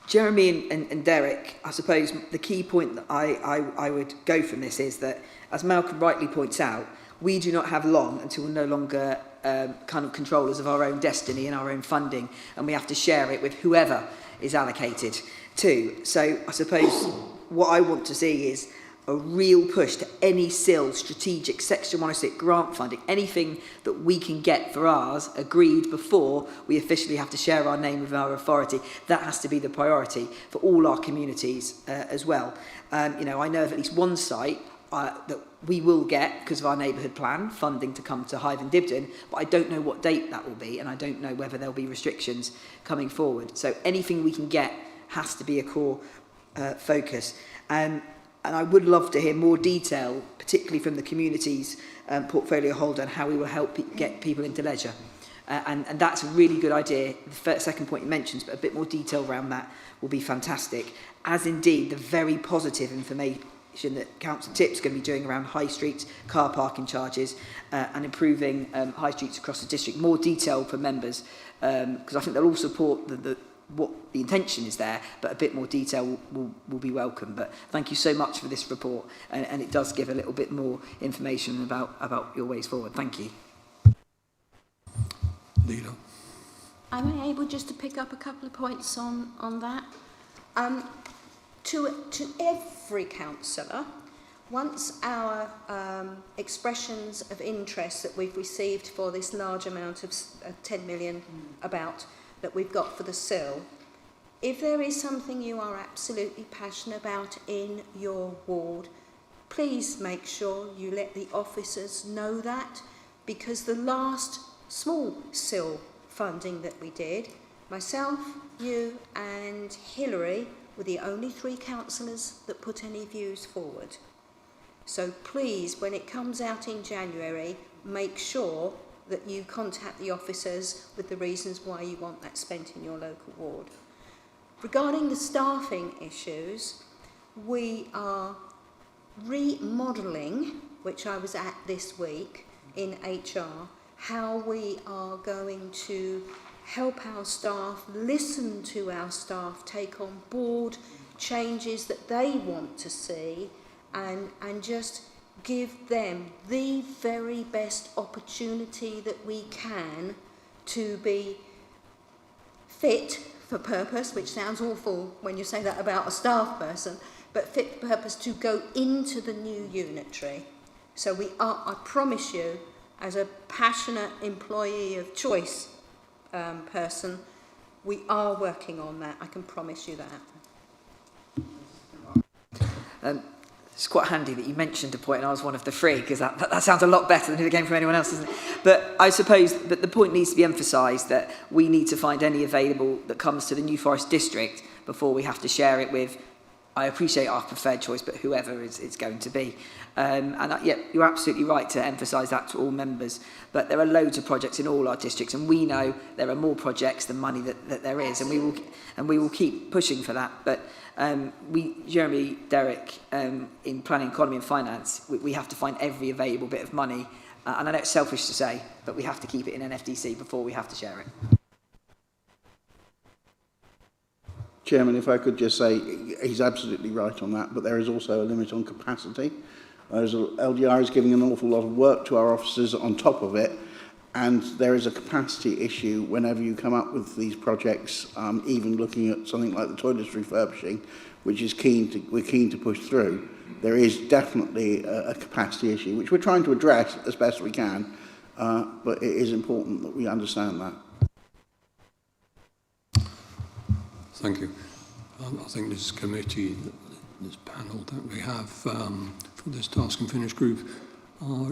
Jeremy and Derek, I suppose the key point that I would go from this is that, as Malcolm rightly points out, we do not have long until we're no longer kind of controllers of our own destiny and our own funding, and we have to share it with whoever is allocated to. So I suppose what I want to see is a real push to any SIL, strategic, Section 106 grant funding, anything that we can get for ours agreed before we officially have to share our name with our authority. That has to be the priority for all our communities as well. I know of at least one site that we will get, because of our neighbourhood plan, funding to come to Hythe and Dibden, but I don't know what date that will be, and I don't know whether there'll be restrictions coming forward. So anything we can get has to be a core focus. And I would love to hear more detail, particularly from the community's portfolio holder, on how we will help get people into leisure. And that's a really good idea. The second point you mentioned, but a bit more detail around that will be fantastic, as indeed the very positive information that Councillor Tipp's going to be doing around high streets, car parking charges, and improving high streets across the district. More detail for members, because I think they'll all support what the intention is there, but a bit more detail will be welcome. But thank you so much for this report, and it does give a little bit more information about your ways forward. Thank you. Leader. Am I able just to pick up a couple of points on that? To every councillor, once our expressions of interest that we've received for this large amount of 10 million that we've got for the SIL, if there is something you are absolutely passionate about in your ward, please make sure you let the officers know that, because the last small SIL funding that we did, myself, you and Hilary were the only 3 councillors that put any views forward. So please, when it comes out in January, make sure that you contact the officers with the reasons why you want that spent in your local ward. Regarding the staffing issues, we are remodelling, which I was at this week in HR, how we are going to help our staff, listen to our staff, take on board changes that they want to see, and just give them the very best opportunity that we can to be fit for purpose, which sounds awful when you say that about a staff person, but fit for purpose to go into the new unitary. So we are, I promise you, as a passionate employee of choice person, we are working on that. I can promise you that. It's quite handy that you mentioned a point and I was one of the 3, because that sounds a lot better than if it came from anyone else, doesn't it? But I suppose that the point needs to be emphasised that we need to find any available that comes to the New Forest district before we have to share it with, I appreciate our preferred choice, but whoever it's going to be. Yeah, you're absolutely right to emphasise that to all members. But there are loads of projects in all our districts, and we know there are more projects than money that there is, and we will keep pushing for that. But Jeremy, Derek, in planning, economy and finance, we have to find every available bit of money. And I know it's selfish to say, but we have to keep it in an FDC before we have to share it. Chairman, if I could just say, he's absolutely right on that, but there is also a limit on capacity. LGR is giving an awful lot of work to our officers on top of it, and there is a capacity issue whenever you come up with these projects, even looking at something like the toilets refurbishing, which is we're keen to push through. There is definitely a capacity issue, which we're trying to address as best we can, but it is important that we understand that. Thank you. I think this committee, this panel that we have for this task and finish group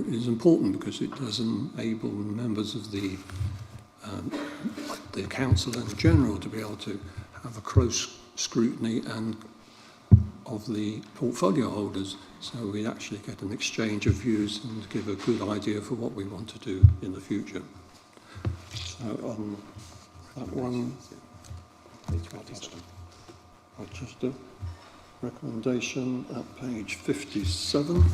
is important, because it does enable members of the council in general to be able to have a close scrutiny and of the portfolio holders, so we actually get an exchange of views and give a good idea for what we want to do in the future. So on that one, Rochester recommendation at page 57.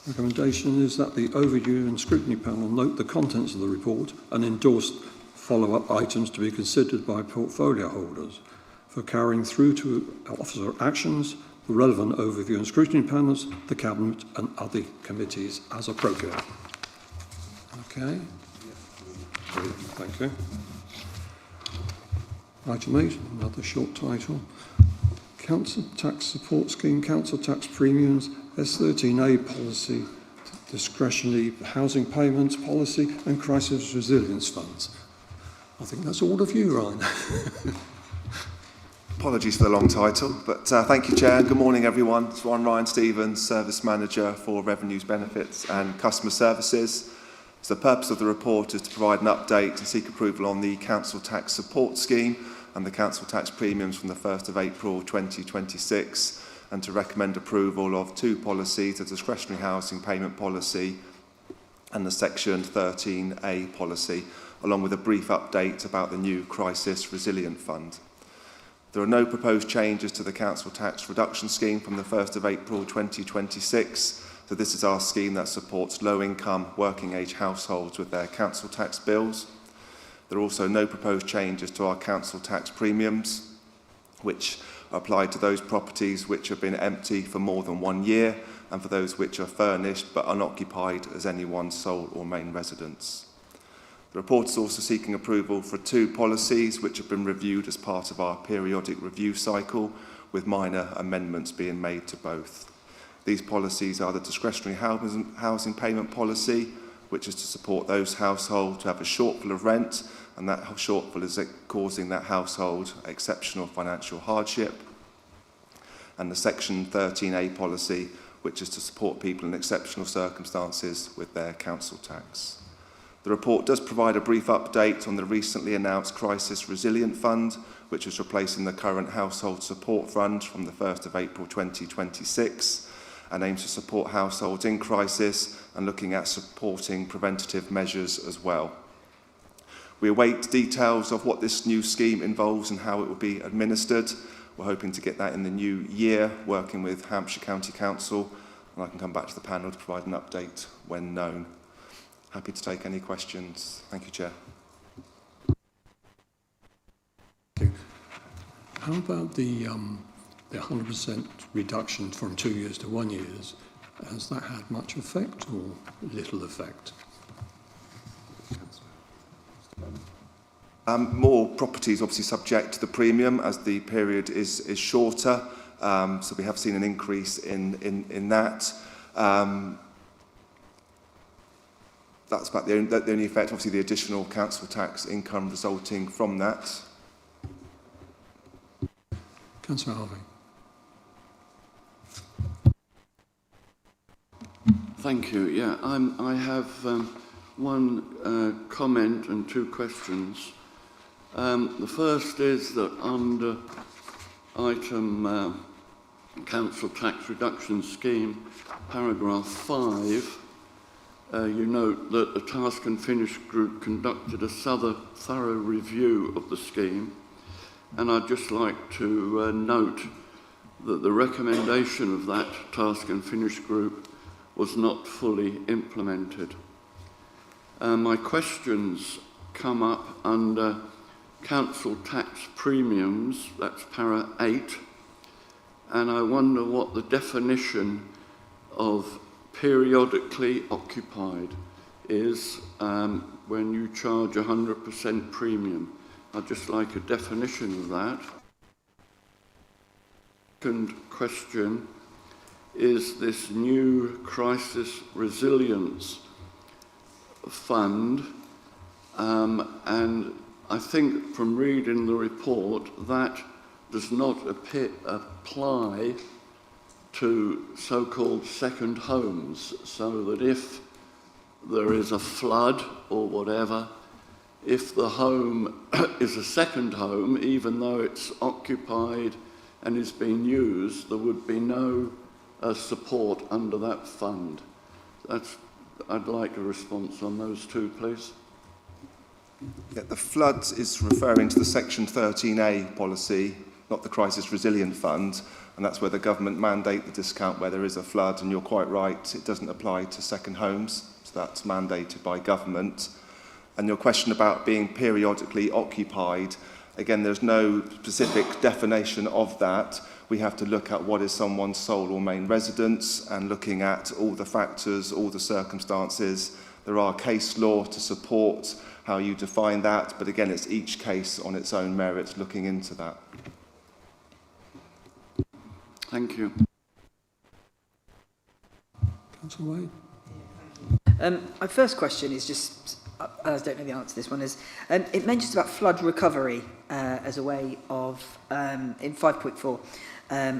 Recommendation is that the overview and scrutiny panel note the contents of the report and endorse follow-up items to be considered by portfolio holders for carrying through to officer actions, the relevant overview and scrutiny panels, the cabinet and other committees as appropriate. Okay. Thank you. Item 8, another short title. Council Tax Support Scheme, Council Tax Premiums, S13A Policy, Discretionary Housing Payments Policy and Crisis Resilience Funds. I think that's all of you, Ryan. Apologies for the long title, but thank you, Chair. Good morning, everyone. It's Ryan Stevens, Service Manager for Revenues, Benefits and Customer Services. So the purpose of the report is to provide an update and seek approval on the Council Tax Support Scheme and the Council Tax Premiums from the 1st of April 2026, and to recommend approval of two policies, the Discretionary Housing Payment Policy and the Section 13A policy, along with a brief update about the new Crisis Resilient Fund. There are no proposed changes to the council tax reduction scheme from the 1st of April 2026. So this is our scheme that supports low-income, working-age households with their council tax bills. There are also no proposed changes to our council tax premiums, which are applied to those properties which have been empty for more than 1 year and for those which are furnished but unoccupied as anyone's sole or main residence. The report is also seeking approval for 2 policies which have been reviewed as part of our periodic review cycle, with minor amendments being made to both. These policies are the discretionary housing payment policy, which is to support those households who have a shortfall of rent, and that shortfall is causing that household exceptional financial hardship. And the Section 13A policy, which is to support people in exceptional circumstances with their council tax. The report does provide a brief update on the recently announced Crisis Resilient Fund, which is replacing the current Household Support Fund from the 1st of April 2026, and aims to support households in crisis and looking at supporting preventative measures as well. We await details of what this new scheme involves and how it will be administered. We're hoping to get that in the new year, working with Hampshire County Council, and I can come back to the panel to provide an update when known. Happy to take any questions. Thank you, Chair. Thank you. How about the 100% reduction from 2 years to 1 year? Has that had much effect or little effect? More properties obviously subject to the premium as the period is shorter. So we have seen an increase in that. That's about the only effect, obviously the additional council tax income resulting from that. Councillor Harvey. Thank you. Yeah, I have one comment and 2 questions. The first is that under item council tax reduction scheme, paragraph 5, you note that the Task and Finish group conducted a thorough review of the scheme, and I'd just like to note that the recommendation of that Task and Finish group was not fully implemented. My questions come up under council tax premiums, that's para 8, and I wonder what the definition of periodically occupied is when you charge 100% premium. I'd just like a definition of that. Second question is this new Crisis Resilience Fund, and I think from reading the report that does not apply to so-called second homes, so that if there is a flood or whatever, if the home is a second home, even though it's occupied and is being used, there would be no support under that fund. I'd like a response on those 2, please. Yeah, the flood is referring to the Section 13A policy, not the Crisis Resilient Fund, and that's where the government mandate the discount where there is a flood, and you're quite right, it doesn't apply to second homes, so that's mandated by government. And your question about being periodically occupied, again, there's no specific definition of that. We have to look at what is someone's sole or main residence and looking at all the factors, all the circumstances. There are case law to support how you define that, but again, it's each case on its own merit looking into that. Thank you. Councillor Wade. My first question is just, I don't know the answer to this one, is it mentions about flood recovery as a way of, in 5.4,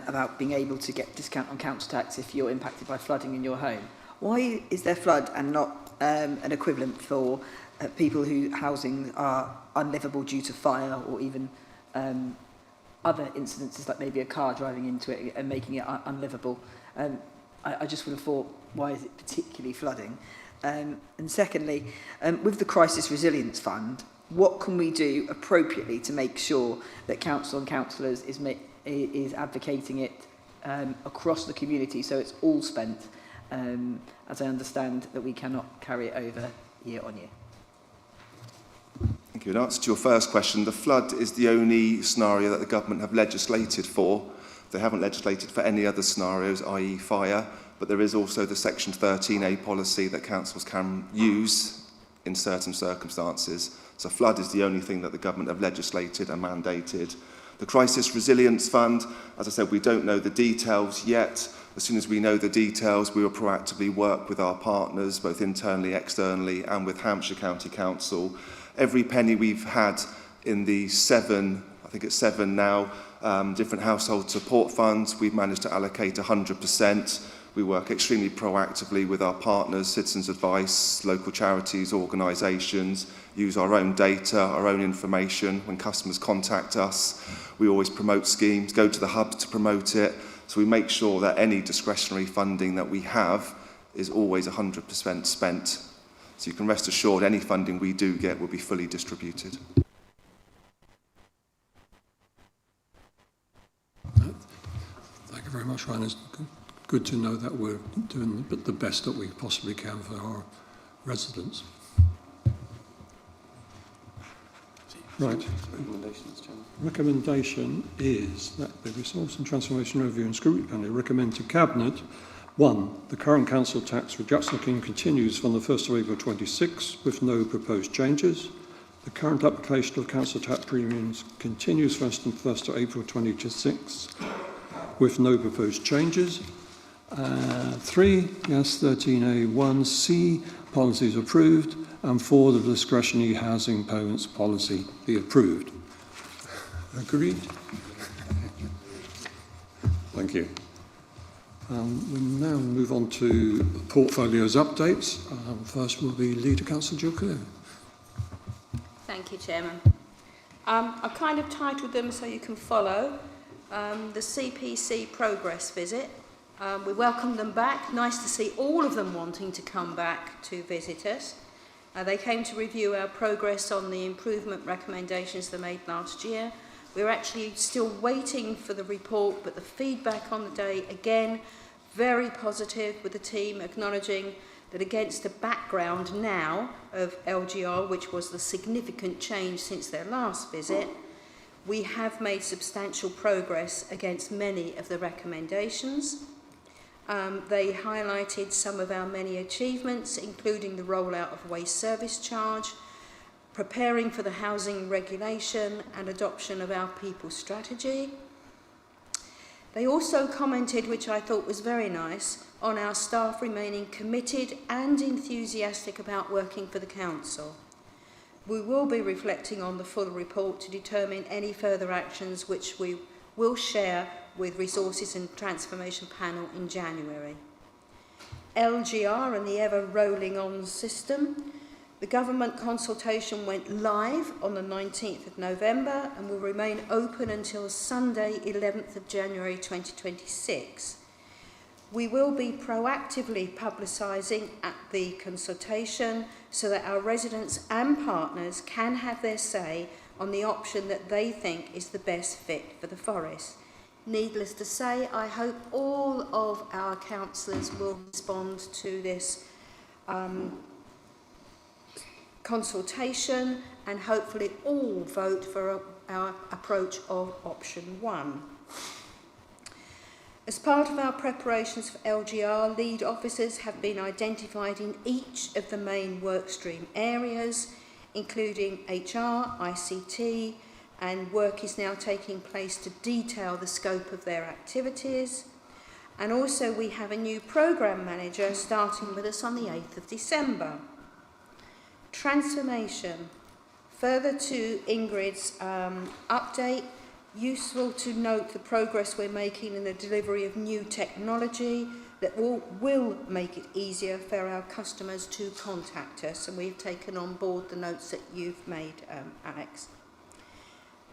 about being able to get discount on council tax if you're impacted by flooding in your home. Why is there flood and not an equivalent for people whose housing are unlivable due to fire or even other incidences like maybe a car driving into it and making it unlivable? I just would have thought, why is it particularly flooding? And secondly, with the Crisis Resilience Fund, what can we do appropriately to make sure that council and councillors is advocating it across the community so it's all spent, as I understand that we cannot carry it over year on year? Thank you. In answer to your first question, the flood is the only scenario that the government have legislated for. They haven't legislated for any other scenarios, i.e. fire, but there is also the Section 13A policy that councils can use in certain circumstances. So flood is the only thing that the government have legislated and mandated. The Crisis Resilience Fund, as I said, we don't know the details yet. As soon as we know the details, we will proactively work with our partners, both internally, externally, and with Hampshire County Council. Every penny we've had in the seven now, different household support funds, we've managed to allocate 100%. We work extremely proactively with our partners, Citizens Advice, local charities, organisations, use our own data, our own information. When customers contact us, we always promote schemes, go to the hubs to promote it. So we make sure that any discretionary funding that we have is always 100% spent. So you can rest assured any funding we do get will be fully distributed. Thank you very much, Ryan. It's good to know that we're doing the best that we possibly can for our residents. Right. Recommendation is that the Resource and Transformation Review and Scrutiny Panel recommend to Cabinet 1. The current council tax reduction scheme continues from the 1st of April 26 with no proposed changes. The current application of council tax premiums continues from 1st of April 26 with no proposed changes. 3. Yes, 13A1C policy is approved, and 4. The discretionary housing payments policy be approved. Agreed? Thank you. We now move on to portfolios updates. First will be Leader Councillor Jill Clear. Thank you, Chairman. I've kind of titled them so you can follow. The CPC progress visit. We welcome them back. Nice to see all of them wanting to come back to visit us. They came to review our progress on the improvement recommendations they made last year. We're actually still waiting for the report, but the feedback on the day, again, very positive, with the team acknowledging that against the background now of LGR, which was the significant change since their last visit, we have made substantial progress against many of the recommendations. They highlighted some of our many achievements, including the rollout of waste service charge, preparing for the housing regulation and adoption of our people strategy. They also commented, which I thought was very nice, on our staff remaining committed and enthusiastic about working for the council. We will be reflecting on the full report to determine any further actions which we will share with Resources and Transformation Panel in January. LGR and the ever rolling on system. The government consultation went live on the 19th of November and will remain open until Sunday, 11th of January 2026. We will be proactively publicising at the consultation so that our residents and partners can have their say on the option that they think is the best fit for the forest. Needless to say, I hope all of our councillors will respond to this consultation and hopefully all vote for our approach of option 1. As part of our preparations for LGR, lead officers have been identified in each of the main workstream areas, including HR, ICT, and work is now taking place to detail the scope of their activities. And also we have a new programme manager starting with us on the 8th of December. Transformation. Further to Ingrid's update, useful to note the progress we're making in the delivery of new technology that will make it easier for our customers to contact us, and we've taken on board the notes that you've made, Alex.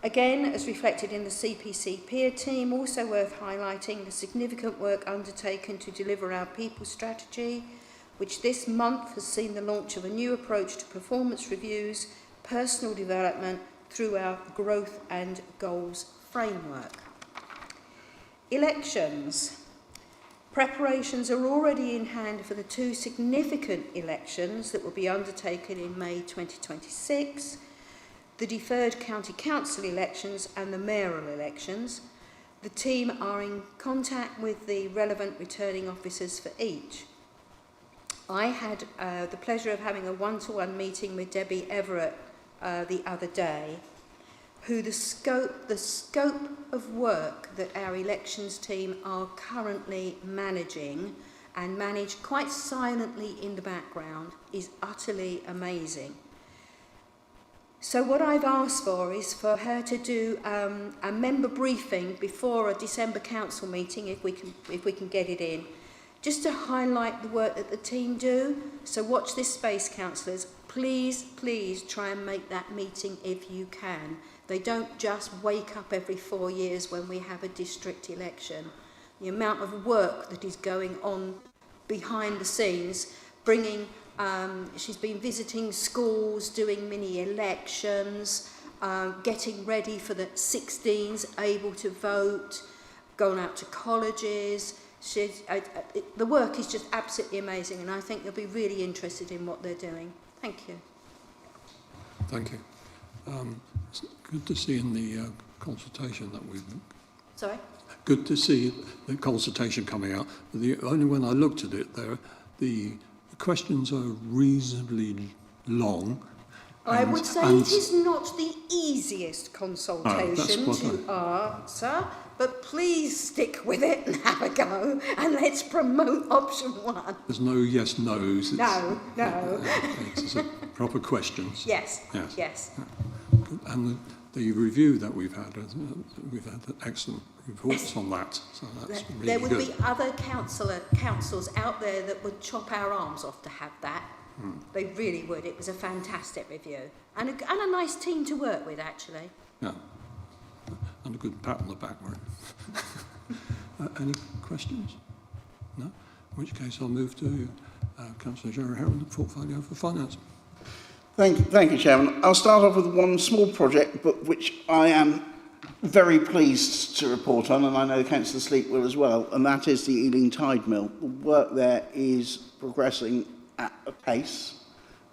Again, as reflected in the CPC peer team, also worth highlighting the significant work undertaken to deliver our people strategy, which this month has seen the launch of a new approach to performance reviews, personal development through our growth and goals framework. Elections. Preparations are already in hand for the 2 significant elections that will be undertaken in May 2026, the deferred county council elections and the mayoral elections. The team are in contact with the relevant returning officers for each. I had the pleasure of having a one-to-one meeting with Debbie Everett the other day, who the scope of work that our elections team are currently managing and manage quite silently in the background is utterly amazing. So what I've asked for is for her to do a member briefing before a December council meeting, if we can get it in, just to highlight the work that the team do. So watch this space, councillors. Please try and make that meeting if you can. They don't just wake up every 4 years when we have a district election. The amount of work that is going on behind the scenes, bringing, she's been visiting schools, doing mini elections, getting ready for the 16s, able to vote, going out to colleges. The work is just absolutely amazing, and I think you'll be really interested in what they're doing. Thank you. Thank you. It's good to see in the consultation that we've... Sorry? Good to see the consultation coming out. Only when I looked at it, the questions are reasonably long. I would say it is not the easiest consultation to answer, but please stick with it and have a go, and let's promote option 1. There's no yes, no's. No. It's proper questions. Yes. And the review that we've had excellent reports on that. So that's really good. There would be other councils out there that would chop our arms off to have that. They really would. It was a fantastic review. And a nice team to work with, actually. Yeah. And a good pat on the back. Any questions? No? In which case I'll move to Councillor Jerry Heron, the Portfolio for Finance. Thank you, Chairman. I'll start off with one small project, but which I am very pleased to report on, and I know Councillor Sleep will as well, and that is the Ealing Tide Mill. The work there is progressing at a pace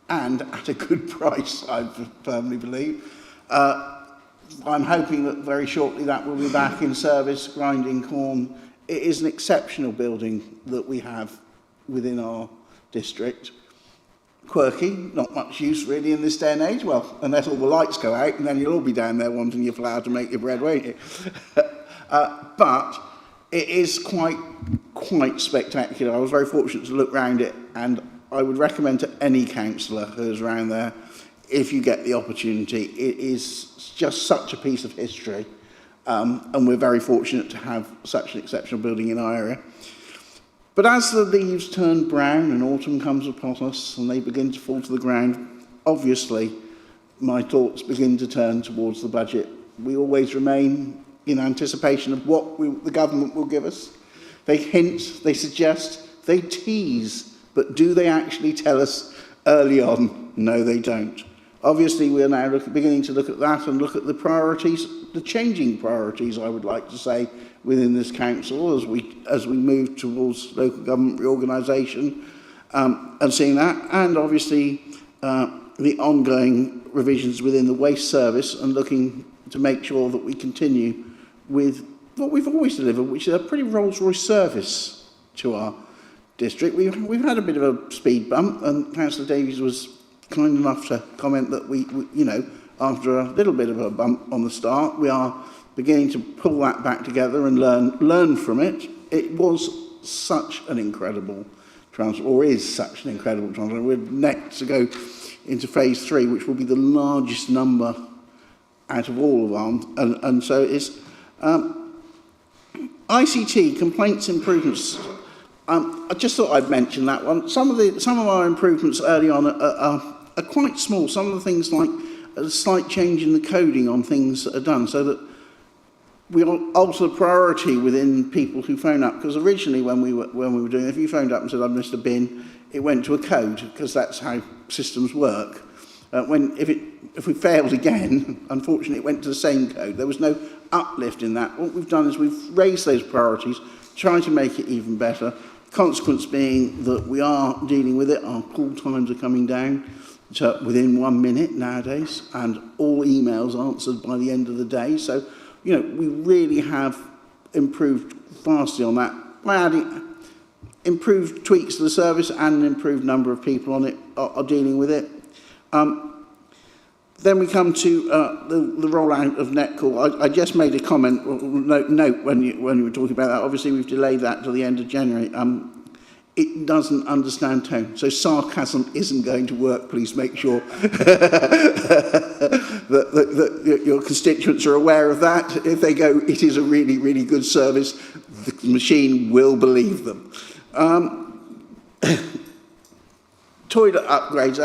and at a good price, I firmly believe. I'm hoping that very shortly that will be back in service, grinding corn. It is an exceptional building that we have within our district. Quirky, not much use really in this day and age. Well, unless all the lights go out, and then you'll all be down there wanting your flour to make your bread, won't you? But it is quite spectacular. I was very fortunate to look round it, and I would recommend to any councillor who's around there, if you get the opportunity. It is just such a piece of history, and we're very fortunate to have such an exceptional building in our area. But as the leaves turn brown and autumn comes upon us and they begin to fall to the ground, obviously my thoughts begin to turn towards the budget. We always remain in anticipation of what the government will give us. They hint, they suggest, they tease, but do they actually tell us early on? No, they don't. Obviously, we are now beginning to look at that and look at the priorities, the changing priorities, I would like to say, within this council as we move towards local government reorganisation, and seeing that, and obviously the ongoing revisions within the waste service, and looking to make sure that we continue with what we've always delivered, which is a pretty Rolls-Royce service to our district. We've had a bit of a speed bump, and Councillor Davies was kind enough to comment that we you know, after a little bit of a bump on the start, we are beginning to pull that back together and learn from it. It was such an incredible transport, or is such an incredible transport. We're next to go into phase 3, which will be the largest number out of all of our, and so it's ICT complaints improvements. I just thought I'd mention that one. Some of our improvements early on are quite small. Some of the things like a slight change in the coding on things that are done, so that we alter the priority within people who phone up, because originally when we were doing it, if you phoned up and said, "I've missed a bin," it went to a code, because that's how systems work. If we failed again, unfortunately it went to the same code. There was no uplift in that. What we've done is we've raised those priorities, trying to make it even better. Consequence being that we are dealing with it. Our call times are coming down to within 1 minute nowadays, and all emails answered by the end of the day. So, you know, we really have improved vastly on that by adding improved tweaks to the service and an improved number of people on it are dealing with it. Then we come to the rollout of Netcall. I just made a comment, note when you were talking about that. Obviously, we've delayed that till the end of January. It doesn't understand tone, so sarcasm isn't going to work. Please make sure that your constituents are aware of that. If they go, "It is a really, really good service," the machine will believe them. Toilet upgrades.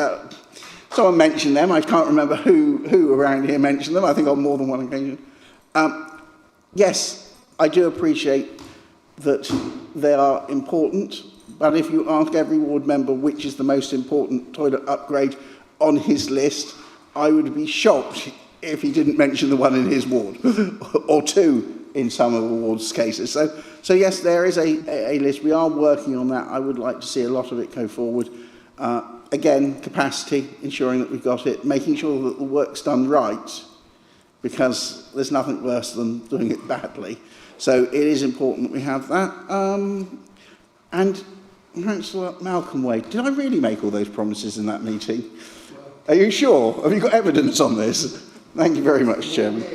Someone mentioned them. I can't remember who around here mentioned them. I think on more than one occasion. Yes, I do appreciate that they are important, but if you ask every ward member which is the most important toilet upgrade on his list, I would be shocked if he didn't mention the one in his ward, or two in some of the ward's cases. So yes, there is a list. We are working on that. I would like to see a lot of it go forward. Again, capacity, ensuring that we've got it, making sure that the work's done right, because there's nothing worse than doing it badly. So it is important that we have that. And Councillor Malcolm Wade, did I really make all those promises in that meeting? Are you sure? Have you got evidence on this? Thank you very much, Chairman.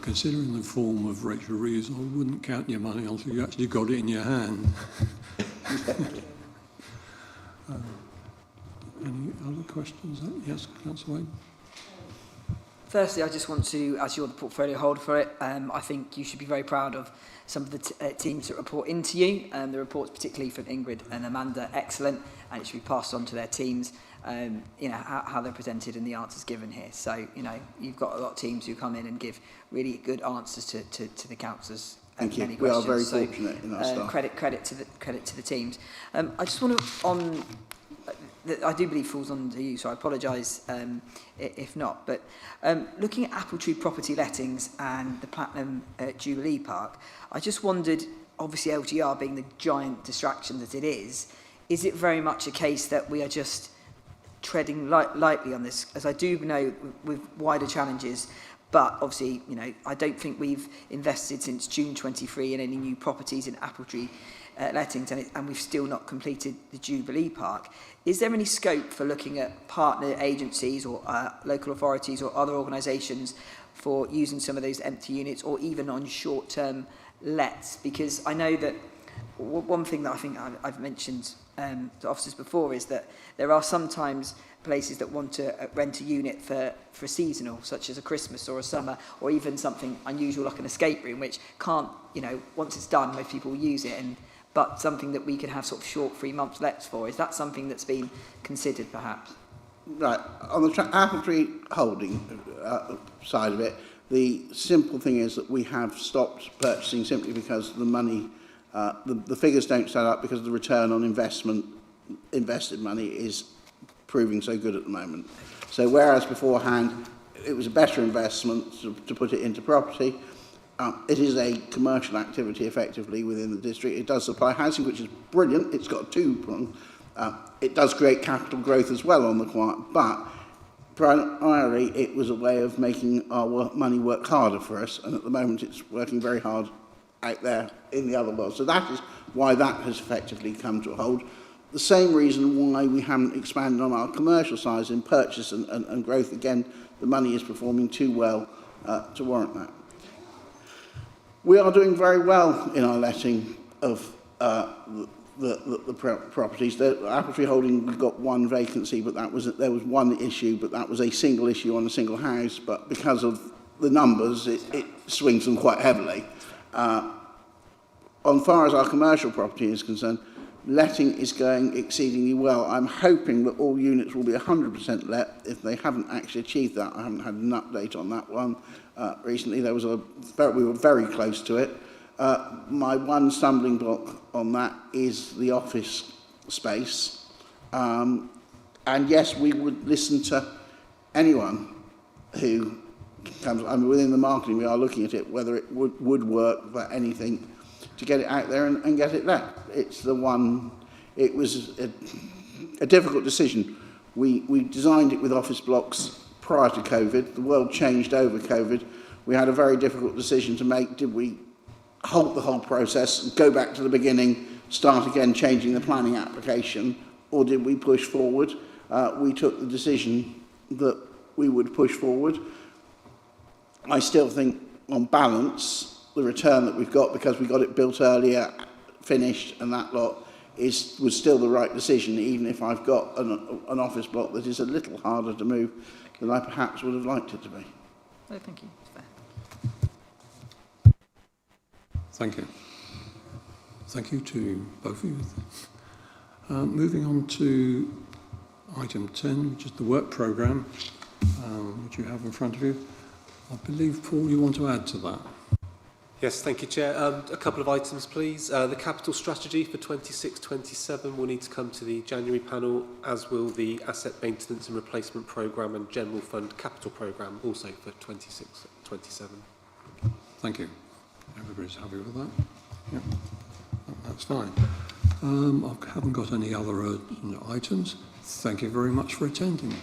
Considering the form of Rachel Reeves, I wouldn't count your money until you actually got it in your hand. Any other questions? Yes, Councillor Wade. Firstly, I just want to, as you're the portfolio holder for it, I think you should be very proud of some of the teams that report into you. The reports, particularly from Ingrid and Amanda, excellent, and it should be passed on to their teams. You know, how they're presented and the answers given here. So, you know, you've got a lot of teams who come in and give really good answers to the councillors. Thank you. We are very fortunate in our staff. Credit to the teams. I just want to I do believe falls on to you, so I apologise if not. But looking at Apple Tree property lettings and the Platinum Jubilee Park, I just wondered, obviously LGR being the giant distraction that it is it very much a case that we are just treading lightly on this? As I do know with wider challenges, but obviously, you know, I don't think we've invested since June 23 in any new properties in Apple Tree lettings, and we've still not completed the Jubilee Park. Is there any scope for looking at partner agencies or local authorities or other organisations for using some of those empty units, or even on short-term lets? Because I know that one thing that I think I've mentioned to officers before is that there are sometimes places that want to rent a unit for seasonal, such as a Christmas or a summer, or even something unusual like an escape room, which can't, you know, once it's done, most people will use it, but something that we could have sort of short 3 months lets for. Is that something that's been considered, perhaps? Right. On the Apple Tree holding side of it, the simple thing is that we have stopped purchasing simply because the money, the figures don't stand up, because the return on invested money is proving so good at the moment. So whereas beforehand it was a better investment to put it into property, it is a commercial activity effectively within the district. It does supply housing, which is brilliant. It's got two prongs. It does create capital growth as well on the quiet, but primarily it was a way of making our money work harder for us, and at the moment it's working very hard out there in the other world. So that is why that has effectively come to a hold. The same reason why we haven't expanded on our commercial size in purchase and growth. Again, the money is performing too well to warrant that. We are doing very well in our letting of the properties. The Apple Tree holding, we've got one vacancy, but there was one issue, but that was a single issue on a single house. But because of the numbers, it swings them quite heavily. On far as our commercial property is concerned, letting is going exceedingly well. I'm hoping that all units will be 100% let. If they haven't actually achieved that, I haven't had an update on that one. Recently, we were very close to it. My one stumbling block on that is the office space. And yes, we would listen to anyone who comes. I mean, within the marketing, we are looking at it, whether it would work for anything to get it out there and get it let. It's the one, it was a difficult decision. We designed it with office blocks prior to COVID. The world changed over COVID. We had a very difficult decision to make. Did we halt the whole process, go back to the beginning, start again changing the planning application, or did we push forward? We took the decision that we would push forward. I still think, on balance, the return that we've got, because we got it built earlier, finished, and that lot, was still the right decision, even if I've got an office block that is a little harder to move than I perhaps would have liked it to be. Oh, thank you. It's fair. Thank you. Thank you to both of you. Moving on to item 10, which is the work programme, which you have in front of you. I believe, Paul, you want to add to that? Yes, thank you, Chair. A couple of items, please. The capital strategy for 26-27 will need to come to the January panel, as will the asset maintenance and replacement programme and general fund capital programme, also for 26-27. Thank you. Everybody's happy with that? Yeah, that's fine. I haven't got any other items. Thank you very much for attending.